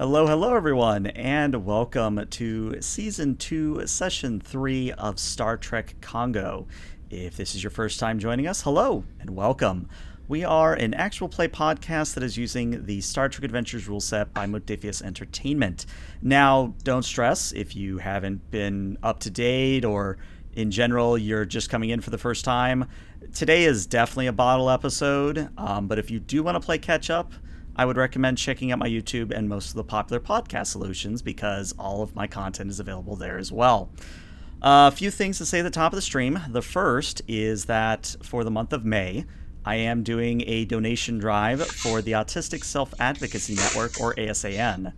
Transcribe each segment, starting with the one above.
Hello, hello, everyone, and welcome to Season 2, Session 3 of Star Trek Kongo. If this is your first time joining us, hello and welcome. We are an actual play podcast that is using the Star Trek Adventures rule set by Modiphius Entertainment. Now, don't stress if you haven't been up to date or in general you're just coming in for the first time. Today is definitely a bottle episode, but if you do want to play catch up, I would recommend checking out my YouTube and most of the popular podcast solutions because all of my content is available there as well. A few things to say at the top of the stream. The first is that for the month of May, I am doing a donation drive for the Autistic Self-Advocacy Network, or ASAN.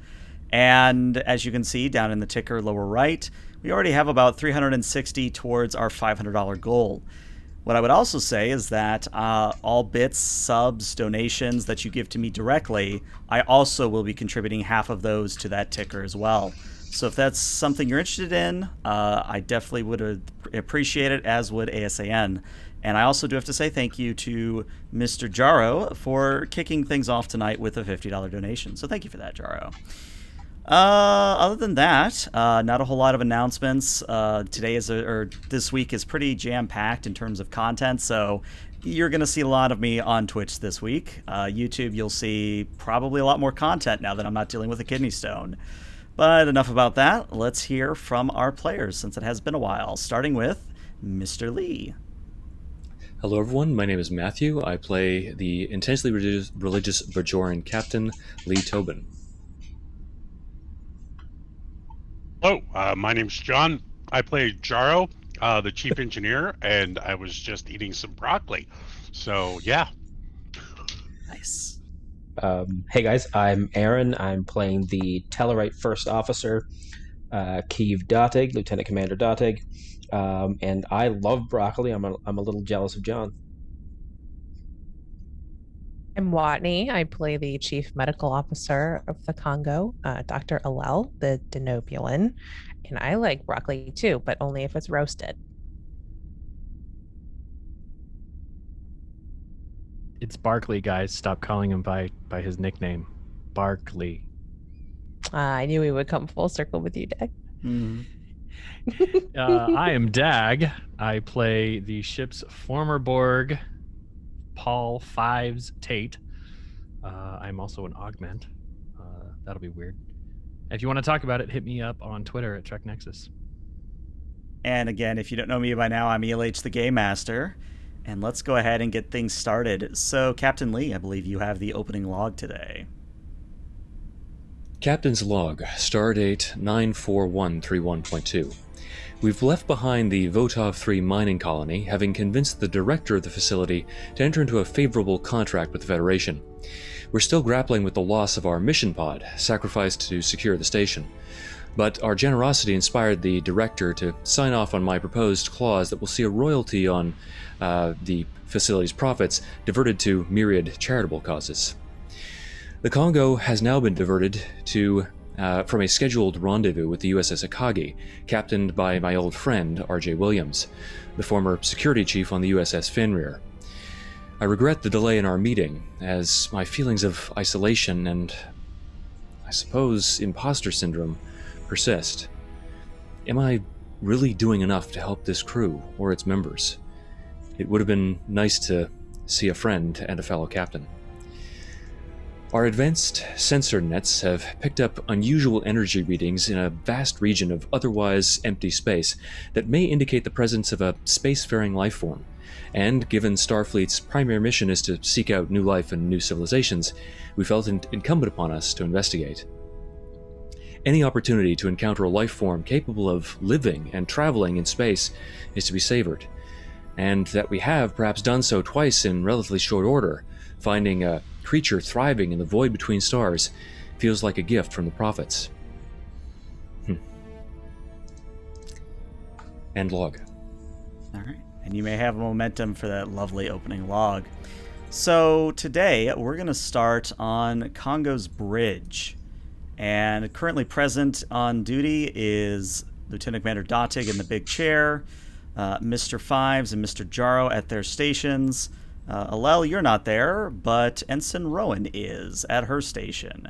And as you can see down in the ticker lower right, we already have about $360 towards our $500 goal. What I would also say is that all bits, subs, donations that you give to me directly, I also will be contributing half of those to that ticker as well. So if that's something you're interested in, I definitely would appreciate it, as would ASAN. And I also do have to say thank you to Mr. Jaro for kicking things off tonight with a $50 donation. So thank you for that, Jaro. Other than that, not a whole lot of announcements. This week is pretty jam-packed in terms of content, so you're going to see a lot of me on Twitch this week. YouTube, you'll see probably a lot more content now that I'm not dealing with a kidney stone. But enough about that. Let's hear from our players, since it has been a while, starting with Mr. Lee. Hello everyone, my name is Matthew. I play the intensely religious Bajoran captain, Lee Tobin. Hello, my name's John. I play Jaro, the chief engineer, and I was just eating some broccoli. So, yeah. Nice. Hey guys, I'm Aaron. I'm playing the Tellarite First Officer, Kiev Datig, Lieutenant Commander Datig, and I love broccoli. I'm a little jealous of John. I'm Watney. I play the Chief Medical Officer of the Congo, Dr. Alel, the Denobulan. And I like broccoli too, but only if it's roasted. It's Barkley, guys. Stop calling him by his nickname. Barkley. I knew we would come full circle with you, Dag. Mm-hmm. I am Dag. I play the ship's former Borg, Paul Fives Tate. I'm also an augment. That'll be weird. If you want to talk about it, hit me up on Twitter at TrekNexus. And again, if you don't know me by now, I'm ELH the Game Master. And let's go ahead and get things started. So, Captain Lee, I believe you have the opening log today. Captain's Log, Stardate 94131.2. We've left behind the Votov 3 mining colony, having convinced the director of the facility to enter into a favorable contract with the Federation. We're still grappling with the loss of our mission pod, sacrificed to secure the station. But our generosity inspired the director to sign off on my proposed clause that will see a royalty on the facility's profits diverted to myriad charitable causes. The Kongo has now been diverted to from a scheduled rendezvous with the USS Akagi, captained by my old friend, R.J. Williams, the former security chief on the USS Fenrir. I regret the delay in our meeting, as my feelings of isolation and, I suppose, imposter syndrome persist. Am I really doing enough to help this crew or its members? It would have been nice to see a friend and a fellow captain. Our advanced sensor nets have picked up unusual energy readings in a vast region of otherwise empty space that may indicate the presence of a spacefaring life form, and given Starfleet's primary mission is to seek out new life and new civilizations, we felt it incumbent upon us to investigate. Any opportunity to encounter a life form capable of living and traveling in space is to be savored, and that we have perhaps done so twice in relatively short order, finding a creature thriving in the void between stars feels like a gift from the prophets. End log. All right. And you may have momentum for that lovely opening log. So today we're going to start on Kongo's bridge. And currently present on duty is Lieutenant Commander Datig in the big chair, Mr. Fives and Mr. Jaro at their stations. Alel, you're not there, but Ensign Rowan is at her station.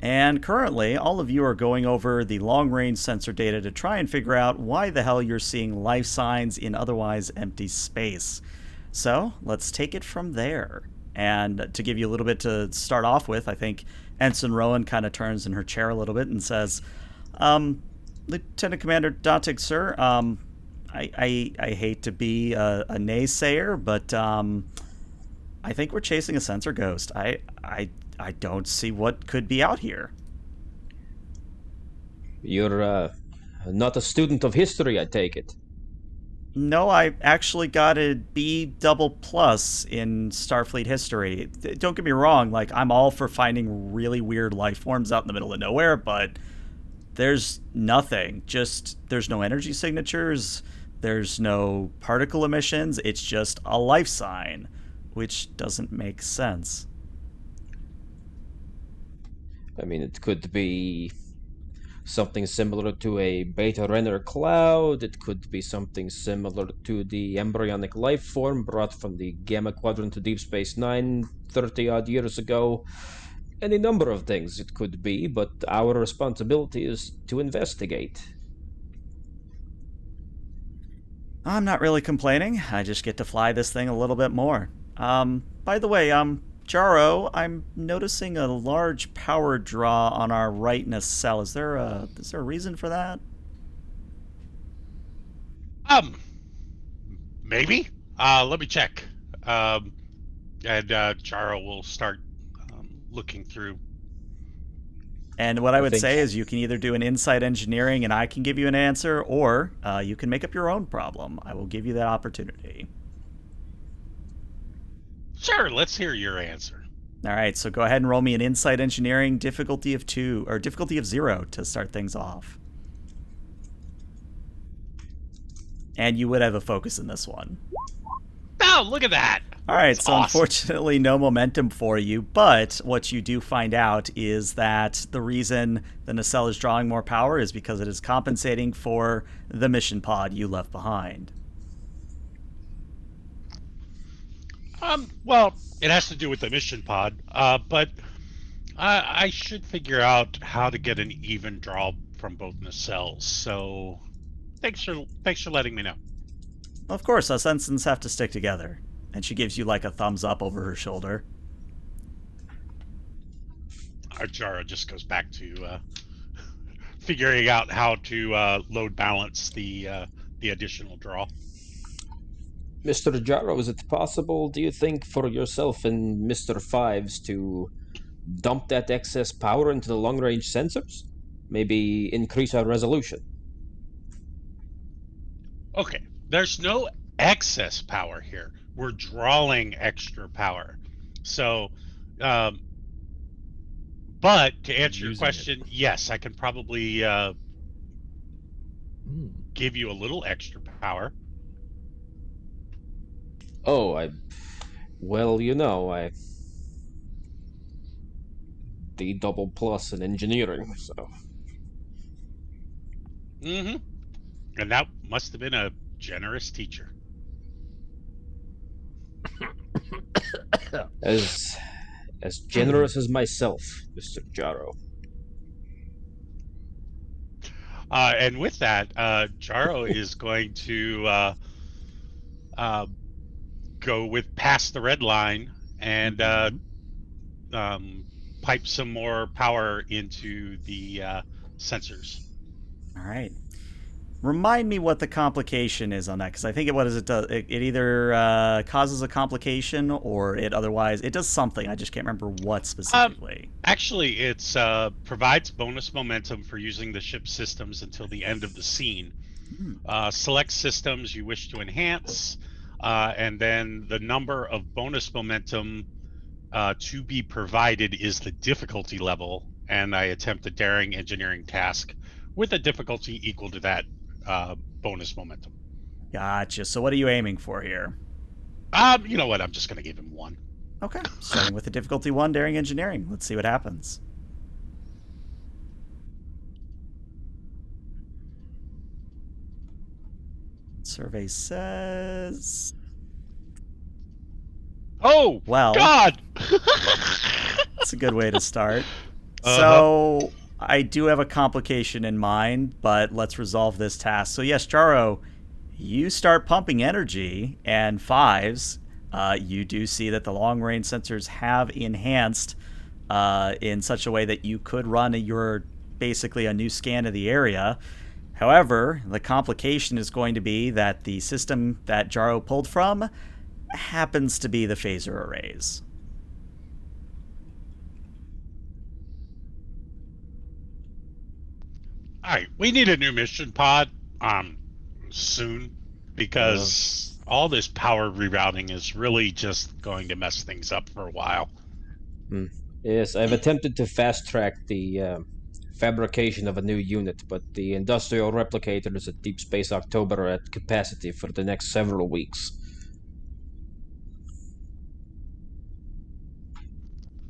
And currently, all of you are going over the long-range sensor data to try and figure out why the hell you're seeing life signs in otherwise empty space. So, let's take it from there. And to give you a little bit to start off with, I think Ensign Rowan kind of turns in her chair a little bit and says, Lieutenant Commander Dotig, sir, I hate to be a naysayer, but I think we're chasing a sensor ghost. I don't see what could be out here. You're not a student of history, I take it. No, I actually got a B double plus in Starfleet history. Don't get me wrong, like, I'm all for finding really weird life forms out in the middle of nowhere, but there's nothing. Just, there's no energy signatures, there's no particle emissions, it's just a life sign, which doesn't make sense. I mean, it could be something similar to a Beta Renner cloud. It could be something similar to the embryonic life form brought from the Gamma Quadrant to Deep Space Nine 30-odd years ago. Any number of things it could be, but our responsibility is to investigate. I'm not really complaining. I just get to fly this thing a little bit more. By the way, Jaro, I'm noticing a large power draw on our right nacelle. Is there a reason for that? Maybe. Let me check. And Jaro will start looking through. And what I would say is you can either do an insight engineering and I can give you an answer, or you can make up your own problem. I will give you that opportunity. Sure, let's hear your answer. All right, so go ahead and roll me an insight engineering difficulty of 2, or difficulty of 0 to start things off. And you would have a focus in this one. Oh, look at that! All right, That's so awesome. Unfortunately no momentum for you, but what you do find out is that the reason the nacelle is drawing more power is because it is compensating for the mission pod you left behind. Well, it has to do with the mission pod, but I should figure out how to get an even draw from both nacelles. So, thanks for letting me know. Of course, us ensigns have to stick together. And she gives you like a thumbs up over her shoulder. Jaro just goes back to figuring out how to load balance the additional draw. Mr. Jaro, is it possible, do you think, for yourself and Mr. Fives to dump that excess power into the long-range sensors? Maybe increase our resolution? Okay, there's no excess power here. We're drawing extra power. So, but to answer your question, yes, I can probably give you a little extra power. Oh, D double plus in engineering, so. Mm-hmm. And that must have been a generous teacher. As generous as myself, Mr. Jaro. And with that, Jaro is going to go with past the red line and pipe some more power into the sensors. All right. Remind me what the complication is on that, because I think it does. It either causes a complication or it does something. I just can't remember what specifically. Actually, it's provides bonus momentum for using the ship's systems until the end of the scene. Select systems you wish to enhance, and then the number of bonus momentum to be provided is the difficulty level, and I attempt a daring engineering task with a difficulty equal to that bonus momentum. Gotcha. So what are you aiming for here? You know what? I'm just going to give him 1. Okay. Starting with the difficulty 1, daring engineering. Let's see what happens. Survey says... Oh, well, God! that's a good way to start. So I do have a complication in mind, but let's resolve this task. So yes, Jaro, you start pumping energy, and Fives, you do see that the long range sensors have enhanced in such a way that you could run your basically a new scan of the area. However, the complication is going to be that the system that Jaro pulled from happens to be the phaser arrays. All right, we need a new mission pod soon, because all this power rerouting is really just going to mess things up for a while. Yes, I've attempted to fast track the fabrication of a new unit, but the industrial replicators at Deep Space October are at capacity for the next several weeks.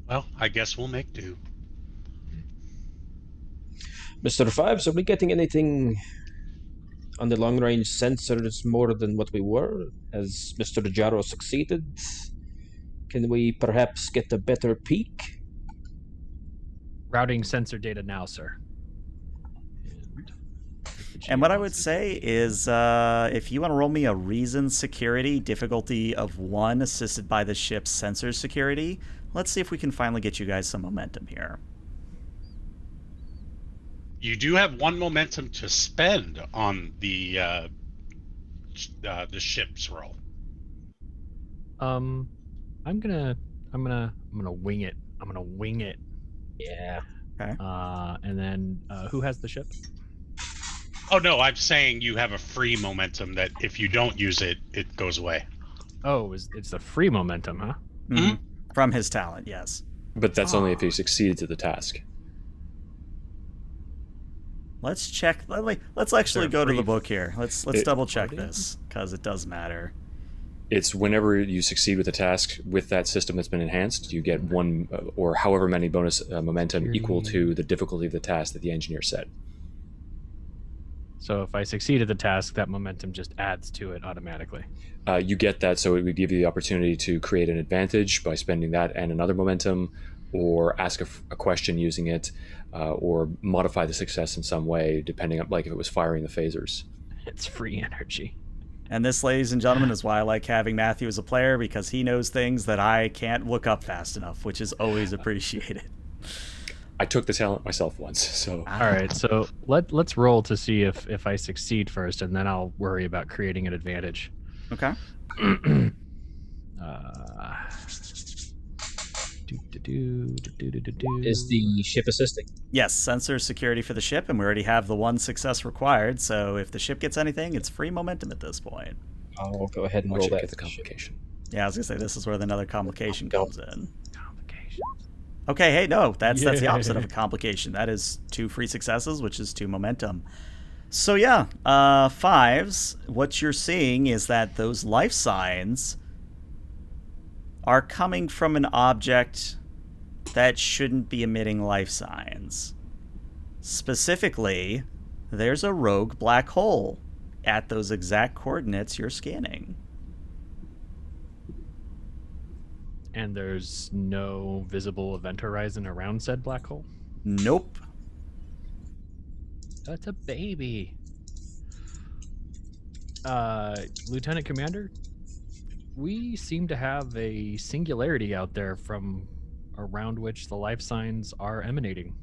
Well, I guess we'll make do. Mr. Fives, are we getting anything on the long-range sensors more than what we were? Has Mr. Jaro succeeded? Can we perhaps get a better peek? Routing sensor data now, sir. And what I would say is if you want to roll me a reason security, difficulty of 1 assisted by the ship's sensor security, let's see if we can finally get you guys some momentum here. You do have 1 momentum to spend on the ship's roll. I'm gonna wing it. I'm gonna wing it. Yeah. Okay. And then who has the ship? Oh no, I'm saying you have a free momentum that if you don't use it, it goes away. Oh, it's the free momentum, huh? Mm-hmm. From his talent, yes. But that's only if he succeeds at the task. Let's check. Let's actually go to the book here. Let's double check Guardian? this, because it does matter. It's whenever you succeed with a task with that system that's been enhanced, you get 1 or however many bonus momentum equal to the difficulty of the task that the engineer set. So if I succeed at the task, that momentum just adds to it automatically. You get that, so it would give you the opportunity to create an advantage by spending that and another momentum, or ask a question using it, or modify the success in some way, depending on, like, if it was firing the phasers. It's free energy. And this, ladies and gentlemen, is why I like having Matthew as a player, because he knows things that I can't look up fast enough, which is always appreciated. I took the talent myself once, so... All right, so let's roll to see if I succeed first, and then I'll worry about creating an advantage. Okay. Is the ship assisting? Yes, sensor security for the ship, and we already have the 1 success required, so if the ship gets anything, it's free momentum at this point. I'll go ahead and Watch roll it that. get the complication. Yeah, I was going to say, this is where another complication comes in. Complications. Okay, hey, no, that's the opposite of a complication. That is 2 free successes, which is 2 momentum. So yeah, Fives, what you're seeing is that those life signs are coming from an object that shouldn't be emitting life signs. Specifically, there's a rogue black hole at those exact coordinates you're scanning. And there's no visible event horizon around said black hole? Nope. That's a baby. Lieutenant Commander, we seem to have a singularity out there from around which the life signs are emanating.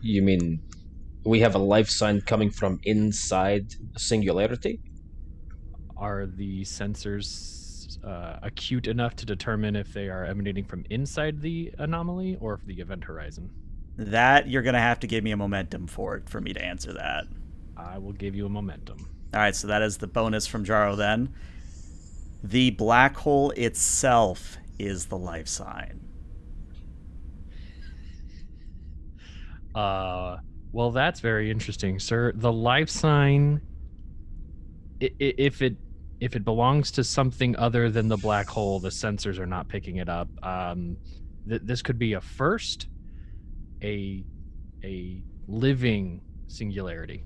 You mean we have a life sign coming from inside a singularity? Are the sensors acute enough to determine if they are emanating from inside the anomaly or the event horizon? That you're going to have to give me a momentum for me to answer that. I will give you a momentum. All right, so that is the bonus from Jaro then. The black hole itself is the life sign. Well, that's very interesting, sir. The life sign, if it belongs to something other than the black hole, the sensors are not picking it up. This could be a first, a living singularity.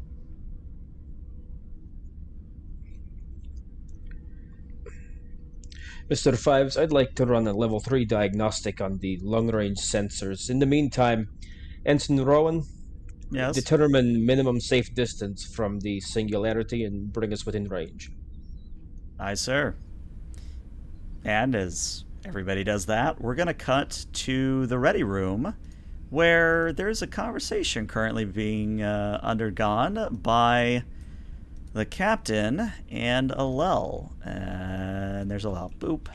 Mr. Fives, I'd like to run a level 3 diagnostic on the long-range sensors. In the meantime, Ensign Rowan, Yes. determine minimum safe distance from the singularity and bring us within range. Aye, sir. And as everybody does that, we're going to cut to the ready room where there's a conversation currently being undergone by the captain and Alel. And there's Alel. Boop.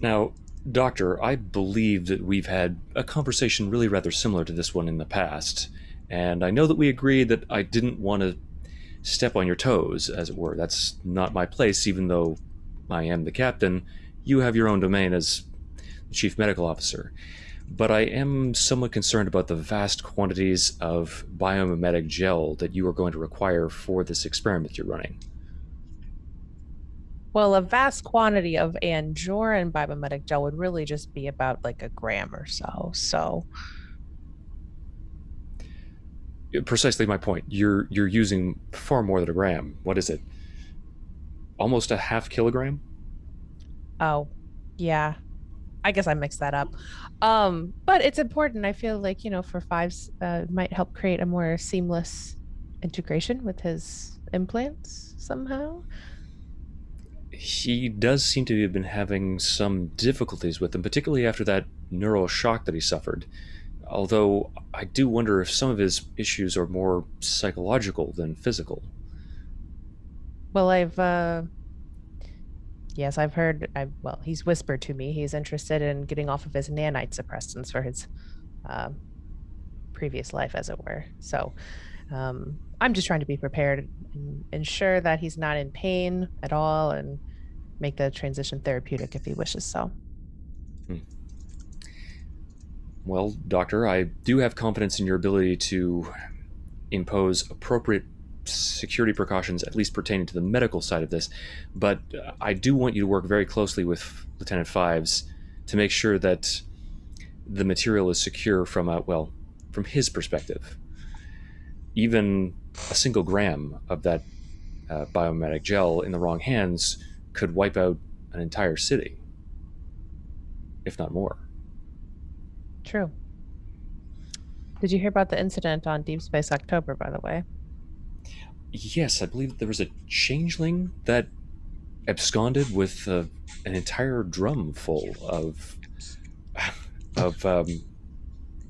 Now, Doctor, I believe that we've had a conversation really rather similar to this one in the past, and I know that we agreed that I didn't want to step on your toes, as it were. That's not my place, even though I am the captain. You have your own domain as the chief medical officer. But I am somewhat concerned about the vast quantities of biomimetic gel that you are going to require for this experiment you're running. Well, a vast quantity of Anjoran biomimetic gel would really just be about like a gram or so. So Precisely my point. You're using far more than a gram. What is it? Almost a half kilogram? oh, yeah. I guess I mixed that up. But it's important. I feel like, for fives, might help create a more seamless integration with his implants somehow. He does seem to have been having some difficulties with them, particularly after that neural shock that he suffered. Although I do wonder if some of his issues are more psychological than physical. Well, yes, I've heard, he's whispered to me he's interested in getting off of his nanite suppressants for his previous life, as it were. So I'm just trying to be prepared and ensure that he's not in pain at all and make the transition therapeutic if he wishes so. Well, Doctor, I do have confidence in your ability to impose appropriate security precautions, at least pertaining to the medical side of this, but I do want you to work very closely with Lieutenant Fives to make sure that the material is secure from his perspective. Even a single gram of that biomimetic gel in the wrong hands could wipe out an entire city, if not more. True. Did you hear about the incident on Deep Space October, by the way? Yes, I believe there was a changeling that absconded with an entire drum full of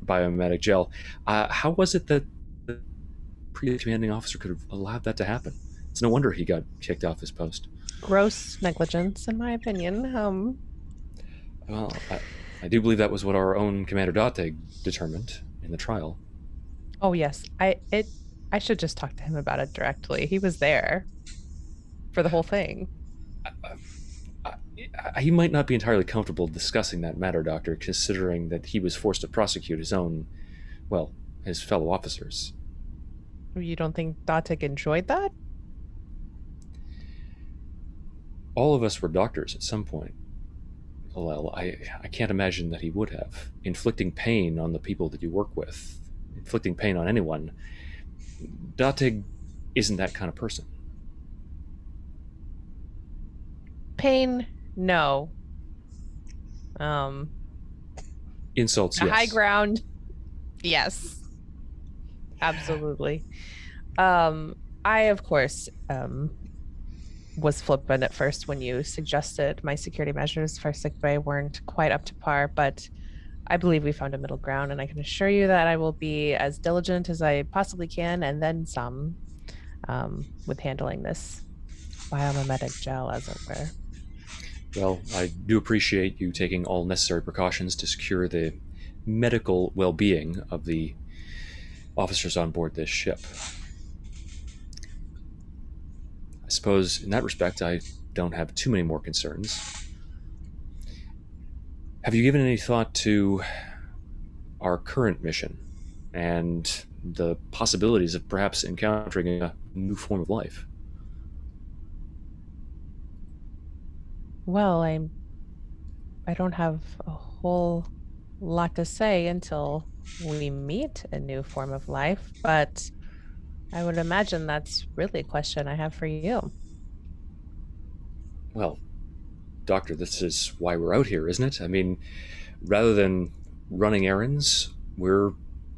biomimetic gel. How was it that the previous commanding officer could have allowed that to happen? It's no wonder he got kicked off his post. Gross negligence, in my opinion. Well, I do believe that was what our own Commander Datig determined in the trial. Oh yes, I should just talk to him about it directly. He was there for the whole thing. He might not be entirely comfortable discussing that matter, Doctor, considering that he was forced to prosecute his fellow officers. You don't think Datic enjoyed that? All of us were doctors at some point. Well, I can't imagine that he would have. Inflicting pain on the people that you work with, inflicting pain on anyone, Datig isn't that kind of person. Pain, no. Insults, yes. High ground, yes. Absolutely. I, of course, was flippant at first when you suggested my security measures for sickbay weren't quite up to par, but I believe we found a middle ground, and I can assure you that I will be as diligent as I possibly can, and then some, with handling this biomimetic gel, as it were. Well, I do appreciate you taking all necessary precautions to secure the medical well-being of the officers on board this ship. I suppose in that respect I don't have too many more concerns. Have you given any thought to our current mission and the possibilities of perhaps encountering a new form of life? Well, I don't have a whole lot to say until we meet a new form of life, but I would imagine that's really a question I have for you. Well, Doctor, this is why we're out here, isn't it? I mean, rather than running errands, we're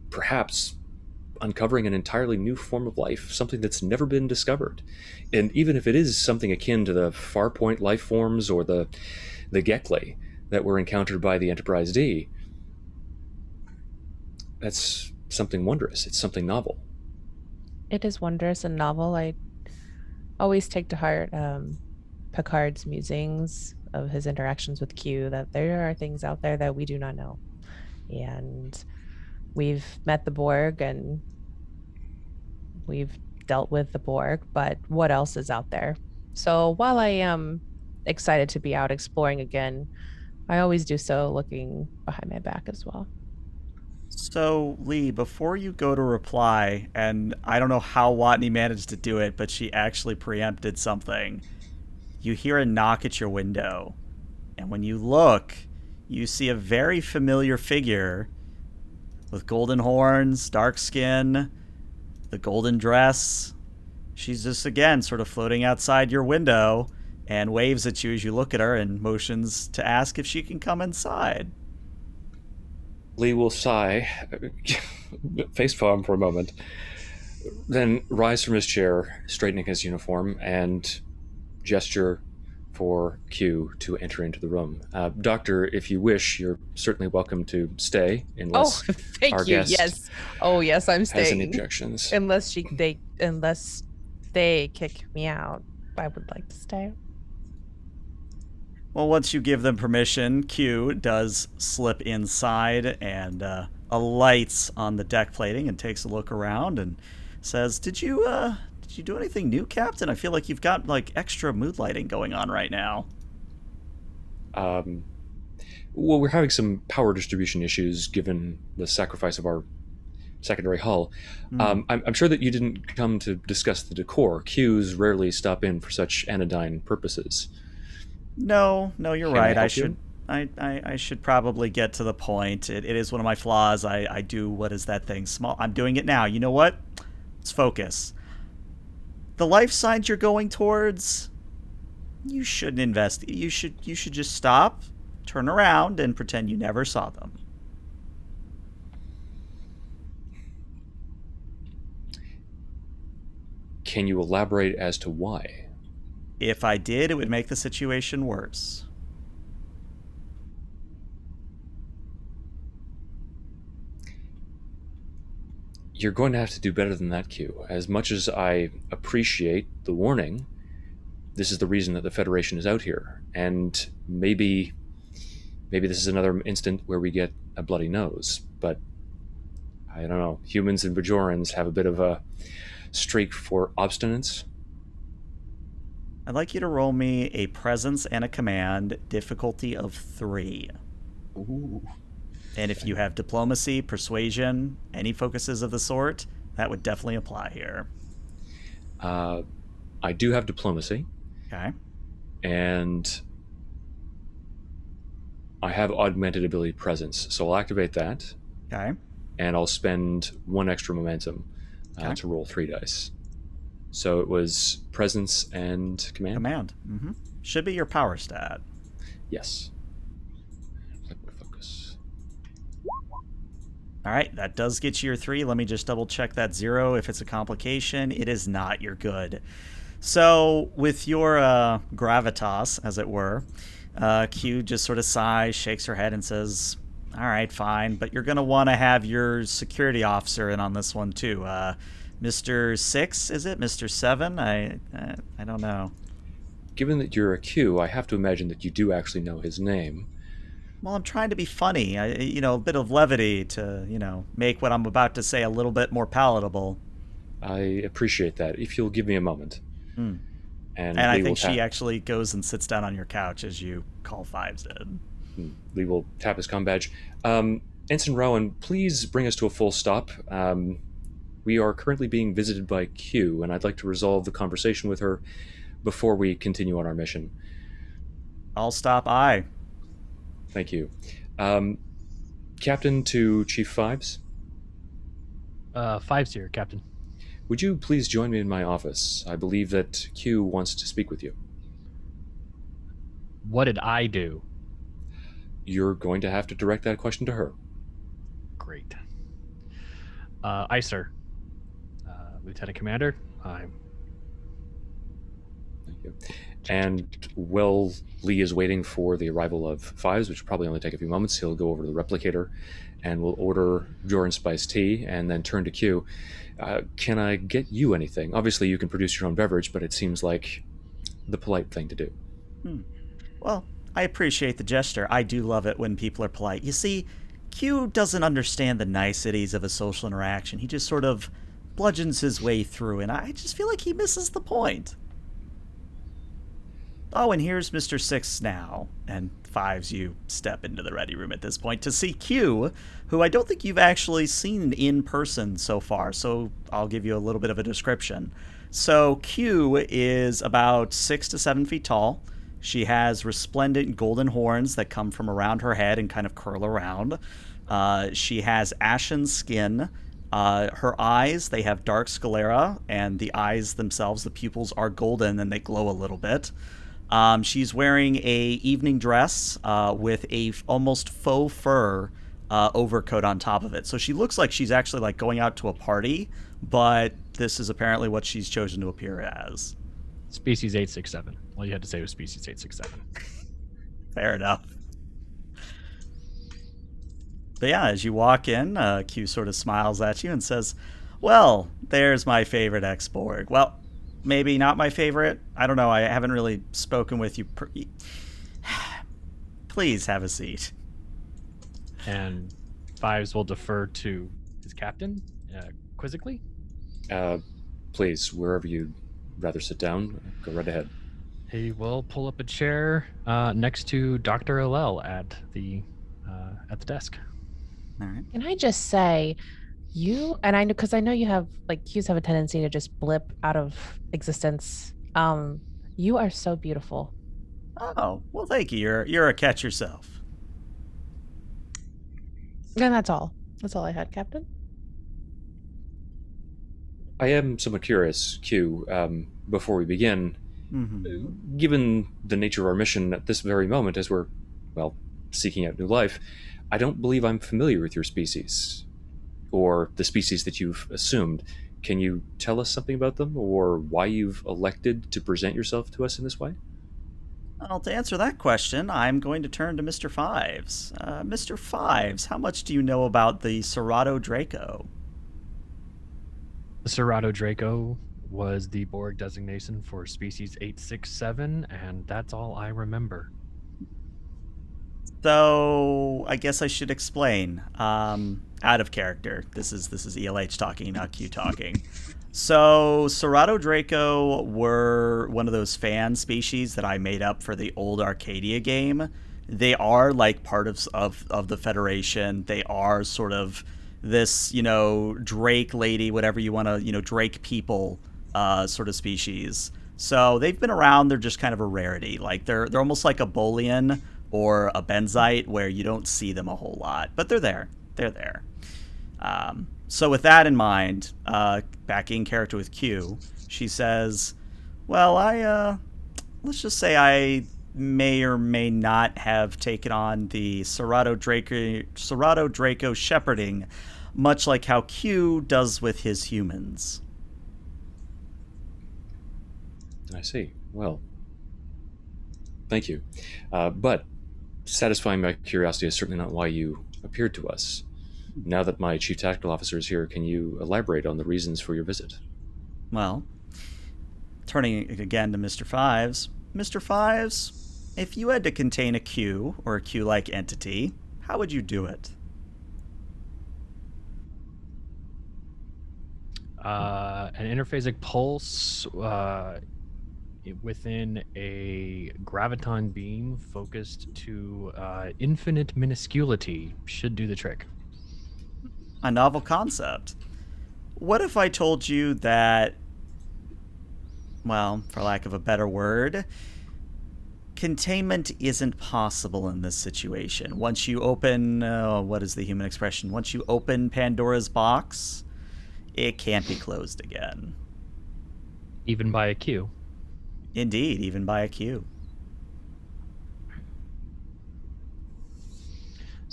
perhaps uncovering an entirely new form of life, something that's never been discovered. And even if it is something akin to the Farpoint life forms or the Gekle that were encountered by the Enterprise D, that's something wondrous. It's something novel. It is wondrous and novel. I always take to heart Picard's musings of his interactions with Q, that there are things out there that we do not know. And we've met the Borg and we've dealt with the Borg, but what else is out there? So while I am excited to be out exploring again, I always do so looking behind my back as well. So, Lee, before you go to reply, and I don't know how Watney managed to do it, but she actually preempted something. You hear a knock at your window, and when you look, you see a very familiar figure with golden horns, dark skin, the golden dress. She's just, again, sort of floating outside your window and waves at you as you look at her and motions to ask if she can come inside. Lee will sigh, facepalm for a moment, then rise from his chair, straightening his uniform, and gesture for Q to enter into the room. Doctor, if you wish, you're certainly welcome to stay, unless thank our you. guest Yes. Oh, yes, I'm staying. has any objections. Unless they kick me out, I would like to stay. Well, once you give them permission, Q does slip inside and alights on the deck plating and takes a look around and says, Did you do anything new, Captain? I feel like you've got like extra mood lighting going on right now. Well, we're having some power distribution issues given the sacrifice of our secondary hull. I'm sure that you didn't come to discuss the decor. Qs rarely stop in for such anodyne purposes. No, you're Can right. I I help should I should probably get to the point. It is one of my flaws. I do, what is that thing? Small. I'm doing it now. You know what? Let's focus. The life signs you're going towards, you shouldn't invest. You should just stop, turn around, and pretend you never saw them. Can you elaborate as to why? If I did, it would make the situation worse. You're going to have to do better than that, Q. As much as I appreciate the warning, this is the reason that the Federation is out here. And maybe this is another instant where we get a bloody nose. But I don't know. Humans and Bajorans have a bit of a streak for obstinance. I'd like you to roll me a presence and a command, difficulty of 3. Ooh. And if you have diplomacy, persuasion, any focuses of the sort, that would definitely apply here. I do have diplomacy. Okay. And I have augmented ability presence, so I'll activate that. Okay. And I'll spend 1 extra momentum to roll 3 dice. So it was presence and command? Command. Mm-hmm. Should be your power stat. Yes. Focus. All right, that does get you your 3. Let me just double check that 0. If it's a complication, it is not. You're good. So with your gravitas, as it were, Q just sort of sighs, shakes her head, and says, all right, fine, but you're going to want to have your security officer in on this one, too. Mr. 6, is it? Mr. 7? I don't know. Given that you're a Q, I have to imagine that you do actually know his name. Well, I'm trying to be funny. A bit of levity to, make what I'm about to say a little bit more palatable. I appreciate that. If you'll give me a moment. Mm. And I think she actually goes and sits down on your couch as you call 5s in. Lee will tap his comm badge. Ensign Rowan, please bring us to a full stop. We are currently being visited by Q, and I'd like to resolve the conversation with her before we continue on our mission. I'll stop. Aye. Thank you. Captain to Chief Fives? 5's here, Captain. Would you please join me in my office? I believe that Q wants to speak with you. What did I do? You're going to have to direct that question to her. Great. Aye, sir. Lieutenant Commander, I'm... Thank you. And while Lee is waiting for the arrival of Fives, which will probably only take a few moments, he'll go over to the replicator and will order Joran Spice tea and then turn to Q. Can I get you anything? Obviously, you can produce your own beverage, but it seems like the polite thing to do. Well, I appreciate the gesture. I do love it when people are polite. You see, Q doesn't understand the niceties of a social interaction. He just sort of bludgeons his way through, and I just feel like he misses the point. Oh, and here's Mr. Six now. And Fives, you step into the ready room at this point to see Q, who I don't think you've actually seen in person so far, so I'll give you a little bit of a description. So Q is about 6 to 7 feet tall. She has resplendent golden horns that come from around her head and kind of curl around. She has ashen skin. Her eyes, they have dark sclera, and the eyes themselves, the pupils, are golden and they glow a little bit. She's wearing a evening dress with a almost faux fur overcoat on top of it. So she looks like she's actually like going out to a party, but this is apparently what she's chosen to appear as. Species 867. All you had to say was species 867. Fair enough. But yeah, as you walk in, Q sort of smiles at you and says, well, there's my favorite X-Borg. Well, maybe not my favorite. I don't know. I haven't really spoken with you. Please have a seat. And Fives will defer to his captain quizzically. Please, wherever you'd rather sit down, go right ahead. He will pull up a chair next to Dr. Alel at the desk. All right. Can I just say, you, and I know, because I know you have, like, Qs have a tendency to just blip out of existence. You are so beautiful. Oh, well, thank you. You're a catch yourself. And that's all. That's all I had, Captain. I am somewhat curious, Q, before we begin, given the nature of our mission at this very moment as we're, well, seeking out new life, I don't believe I'm familiar with your species, or the species that you've assumed. Can you tell us something about them, or why you've elected to present yourself to us in this way? Well, to answer that question, I'm going to turn to Mr. Fives. Mr. Fives, how much do you know about the Serato Draco? The Serato Draco was the Borg designation for species 867, and that's all I remember. So, I guess I should explain. Out of character. This is ELH talking, not Q talking. So, Serato Draco were one of those fan species that I made up for the old Arcadia game. They are like part of the Federation. They are sort of this, Drake lady, whatever you want to, Drake people sort of species. So they've been around. They're just kind of a rarity. Like they're almost like a Boolean or a Benzite, where you don't see them a whole lot, but they're there. They're there. So with that in mind, back in character with Q, she says, well, let's just say I may or may not have taken on the Serato Draco shepherding, much like how Q does with his humans. I see. Well, thank you. But satisfying my curiosity is certainly not why you appeared to us. Now that my chief tactical officer is here, can you elaborate on the reasons for your visit? Well, turning again to Mr. Fives. Mr. Fives, if you had to contain a Q or a Q-like entity, how would you do it? An interphasic pulse within a graviton beam focused to infinite minusculity should do the trick. A novel concept. What if I told you that, well, for lack of a better word, containment isn't possible in this situation? Once you open, what is the human expression? Once you open Pandora's box, it can't be closed again. Even by a Q. Indeed, even by a Q.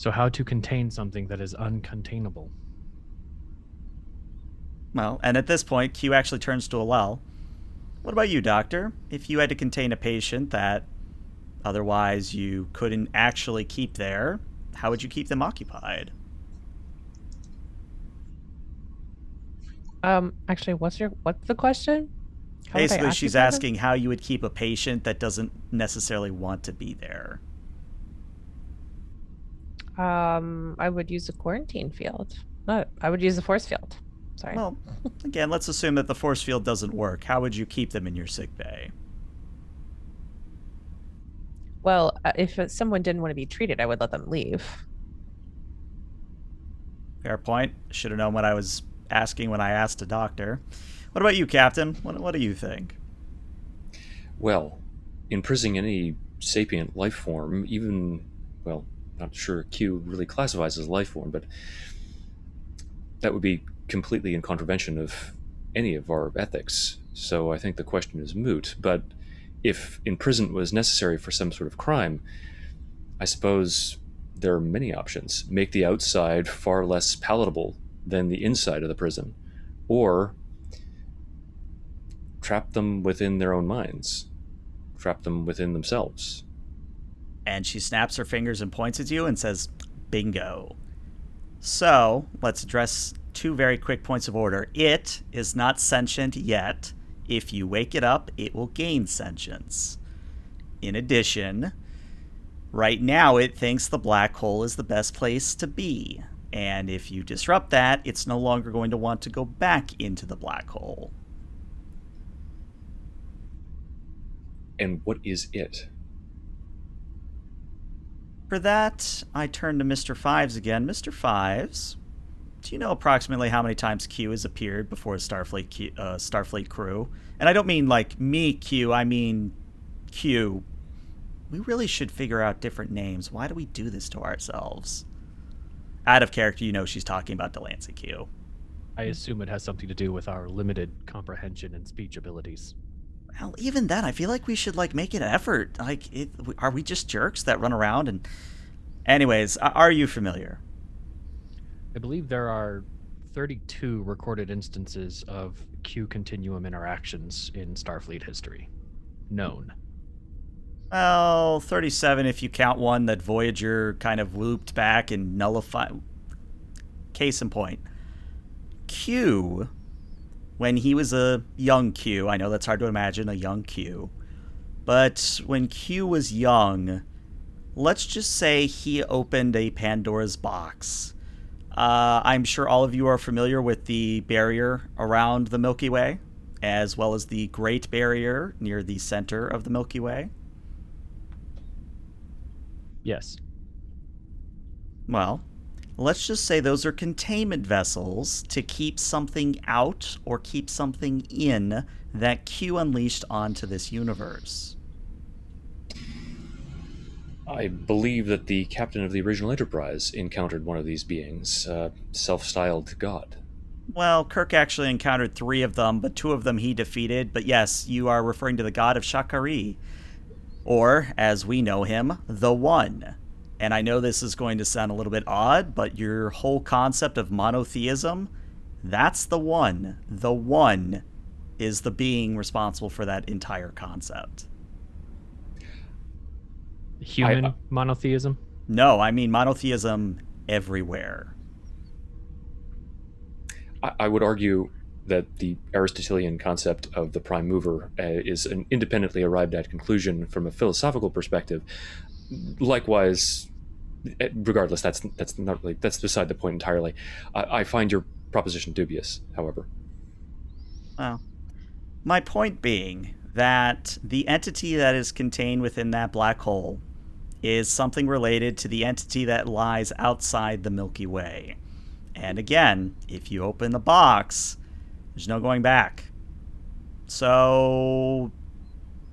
So how to contain something that is uncontainable? Well, and at this point, Q actually turns to Alel. What about you, Doctor? If you had to contain a patient that otherwise you couldn't actually keep there, how would you keep them occupied? Actually, what's the question? How would I Basically, she's occupy them? asking how you would keep a patient that doesn't necessarily want to be there. I would use a quarantine field. No, I would use a force field. Sorry. Well, again, let's assume that the force field doesn't work. How would you keep them in your sick bay? Well, if someone didn't want to be treated, I would let them leave. Fair point. Should have known what I was asking when I asked a doctor. What about you, Captain? What do you think? Well, imprisoning any sapient life form, even, well, not sure Q really classifies as life form, but that would be completely in contravention of any of our ethics. So I think the question is moot. But if imprisonment was necessary for some sort of crime, I suppose there are many options. Make the outside far less palatable than the inside of the prison, or trap them within their own minds, trap them within themselves. And she snaps her fingers and points at you and says, bingo. So, let's address two very quick points of order. It is not sentient yet. If you wake it up, it will gain sentience. In addition, right now it thinks the black hole is the best place to be. And if you disrupt that, it's no longer going to want to go back into the black hole. And what is it? For that, I turn to Mr. Fives again. Mr. Fives, do you know approximately how many times Q has appeared before a Starfleet crew? And I don't mean like me, Q, I mean Q. We really should figure out different names. Why do we do this to ourselves? Out of character, you know she's talking about Delancey Q. I assume it has something to do with our limited comprehension and speech abilities. Well, even then, I feel like we should make an effort. Are we just jerks that run around and... Anyways, are you familiar? I believe there are 32 recorded instances of Q continuum interactions in Starfleet history. Known. Well, 37 if you count one that Voyager kind of looped back and nullified. Case in point. Q, when he was a young Q, I know that's hard to imagine, a young Q, but when Q was young, let's just say he opened a Pandora's box. I'm sure all of you are familiar with the barrier around the Milky Way, as well as the Great Barrier near the center of the Milky Way. Yes. Well, let's just say those are containment vessels to keep something out or keep something in that Q unleashed onto this universe. I believe that the captain of the original Enterprise encountered one of these beings, self-styled God. Well, Kirk actually encountered 3 of them, but 2 of them he defeated. But yes, you are referring to the god of Shakari, or, as we know him, the One. And I know this is going to sound a little bit odd, but your whole concept of monotheism, that's the One. The One is the being responsible for that entire concept. Human monotheism? No, I mean monotheism everywhere. I would argue that the Aristotelian concept of the prime mover is an independently arrived at conclusion from a philosophical perspective. Likewise, regardless, that's beside the point entirely. I find your proposition dubious, however. Well, my point being that the entity that is contained within that black hole is something related to the entity that lies outside the Milky Way. And again, if you open the box, there's no going back. So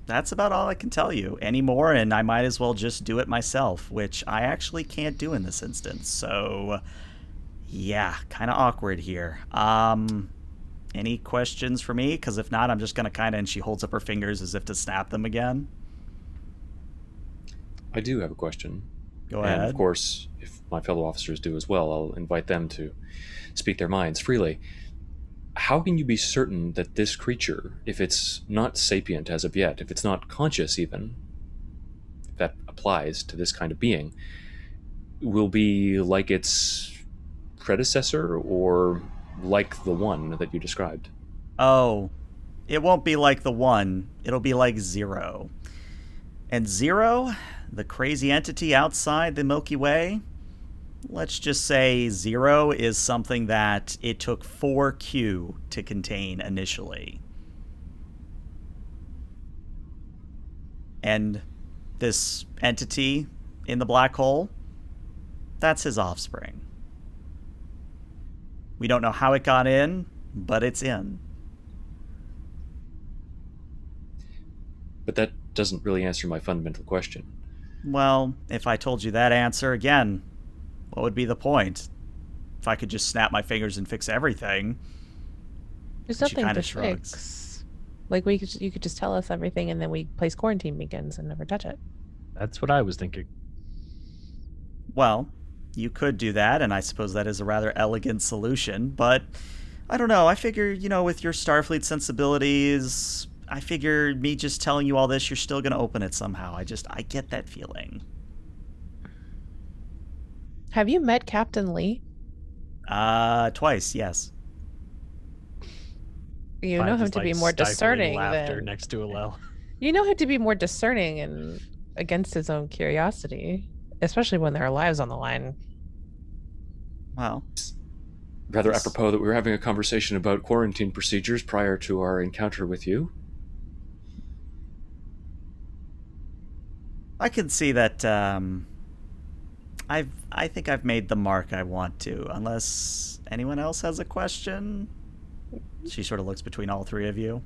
that's about all I can tell you anymore, and I might as well just do it myself, which I actually can't do in this instance. So yeah, kind of awkward here. Any questions for me? Because if not, I'm just going to and she holds up her fingers as if to snap them again. I do have a question. Go And ahead. of course, if my fellow officers do as well, I'll invite them to speak their minds freely. How can you be certain that this creature, if it's not sapient as of yet, if it's not conscious even, if that applies to this kind of being, will be like its predecessor or like the one that you described? Oh, it won't be like the one. It'll be like Zero. And Zero, the crazy entity outside the Milky Way, let's just say Zero is something that it took 4Q to contain initially. And this entity in the black hole, that's his offspring. We don't know how it got in, but it's in. But that doesn't really answer my fundamental question. Well, if I told you that answer again, what would be the point? If I could just snap my fingers and fix everything. There's She nothing kinda to shrugs. fix. Like you could just tell us everything, and then we place quarantine beacons and never touch it. That's what I was thinking. Well, you could do that, and I suppose that is a rather elegant solution, but I don't know. I figure, with your Starfleet sensibilities, I figure me just telling you all this, you're still going to open it somehow. I get that feeling. Have you met Captain Lee? Twice, yes. You know him to be more discerning laughter than next to Alel. You know him to be more discerning and against his own curiosity, especially when there are lives on the line. Well, Rather apropos that we were having a conversation about quarantine procedures prior to our encounter with you. I can see that I think I've made the mark I want to, unless anyone else has a question. She sort of looks between all three of you.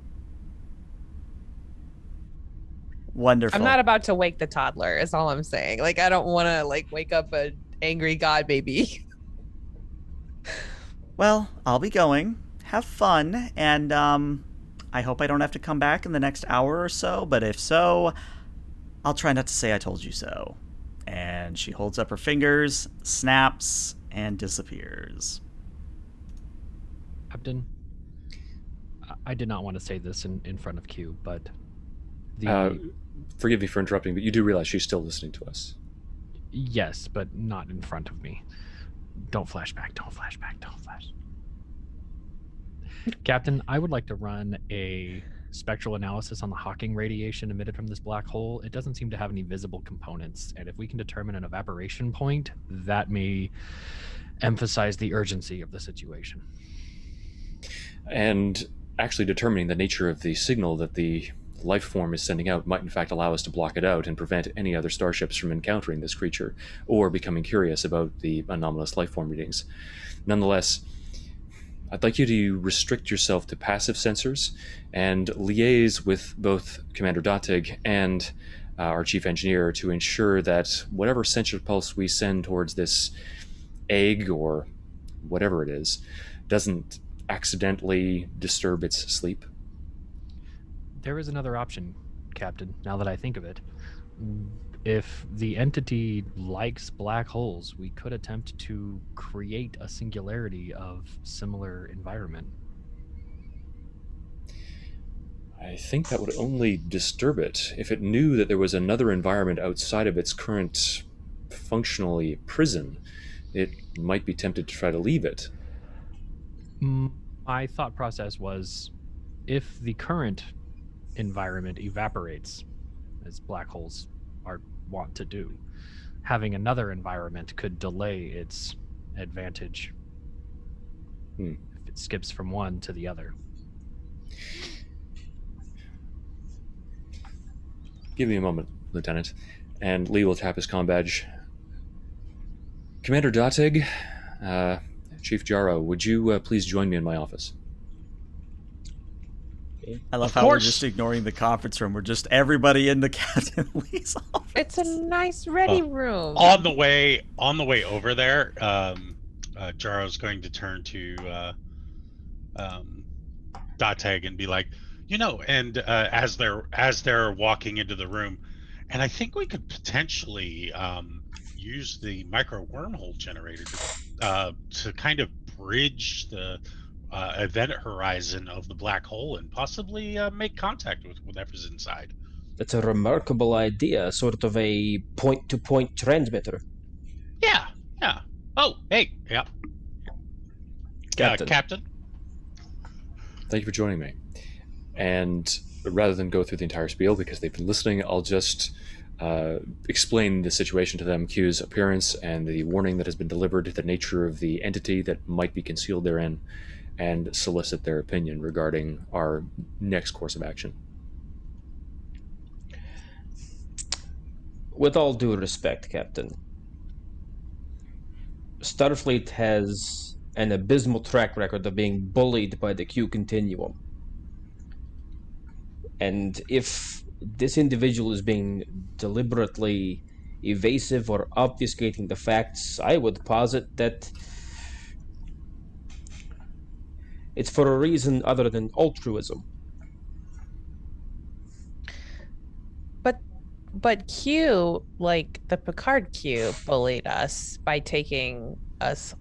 Wonderful. I'm not about to wake the toddler, is all I'm saying. Like, I don't want to wake up an angry god baby. Well, I'll be going. Have fun, and I hope I don't have to come back in the next hour or so, but if so, I'll try not to say I told you so. And she holds up her fingers, snaps, and disappears. Captain, I did not want to say this in front of Q, but forgive me for interrupting, but you do realize she's still listening to us. Yes, but not in front of me. Don't flashback, don't flashback, don't flash. Captain, I would like to run a spectral analysis on the Hawking radiation emitted from this black hole. It doesn't seem to have any visible components, and if we can determine an evaporation point, that may emphasize the urgency of the situation. And actually determining the nature of the signal that the life form is sending out might in fact allow us to block it out and prevent any other starships from encountering this creature or becoming curious about the anomalous life form readings. Nonetheless, I'd like you to restrict yourself to passive sensors and liaise with both Commander Datig and our chief engineer to ensure that whatever sensor pulse we send towards this egg or whatever it is doesn't accidentally disturb its sleep. There is another option, Captain, now that I think of it. If the entity likes black holes, we could attempt to create a singularity of similar environment. I think that would only disturb it. If it knew that there was another environment outside of its current functionally prison, it might be tempted to try to leave it. My thought process was, if the current environment evaporates, as black holes are wont to do, having another environment could delay its advantage if it skips from one to the other. Give me a moment, Lieutenant. And Lee will tap his comm badge. Commander Datig, Chief Jaro, would you please join me in my office? I love how we're just ignoring the conference room. We're just everybody in the Captain Lee's office. It's a nice ready room. On the way over there, Jaro's going to turn to Datig and be like, and as they're walking into the room, and I think we could potentially use the micro wormhole generator to kind of bridge the event horizon of the black hole and possibly make contact with whatever's inside. That's a remarkable idea, sort of a point-to-point transmitter. Yeah, yeah. Oh, hey, yeah. Captain. Captain. Thank you for joining me. And rather than go through the entire spiel, because they've been listening, I'll just explain the situation to them, Q's appearance and the warning that has been delivered, the nature of the entity that might be concealed therein, and solicit their opinion regarding our next course of action. With all due respect, Captain, Starfleet has an abysmal track record of being bullied by the Q continuum. And if this individual is being deliberately evasive or obfuscating the facts, I would posit that it's for a reason other than altruism. But Q, like the Picard Q, bullied us by taking us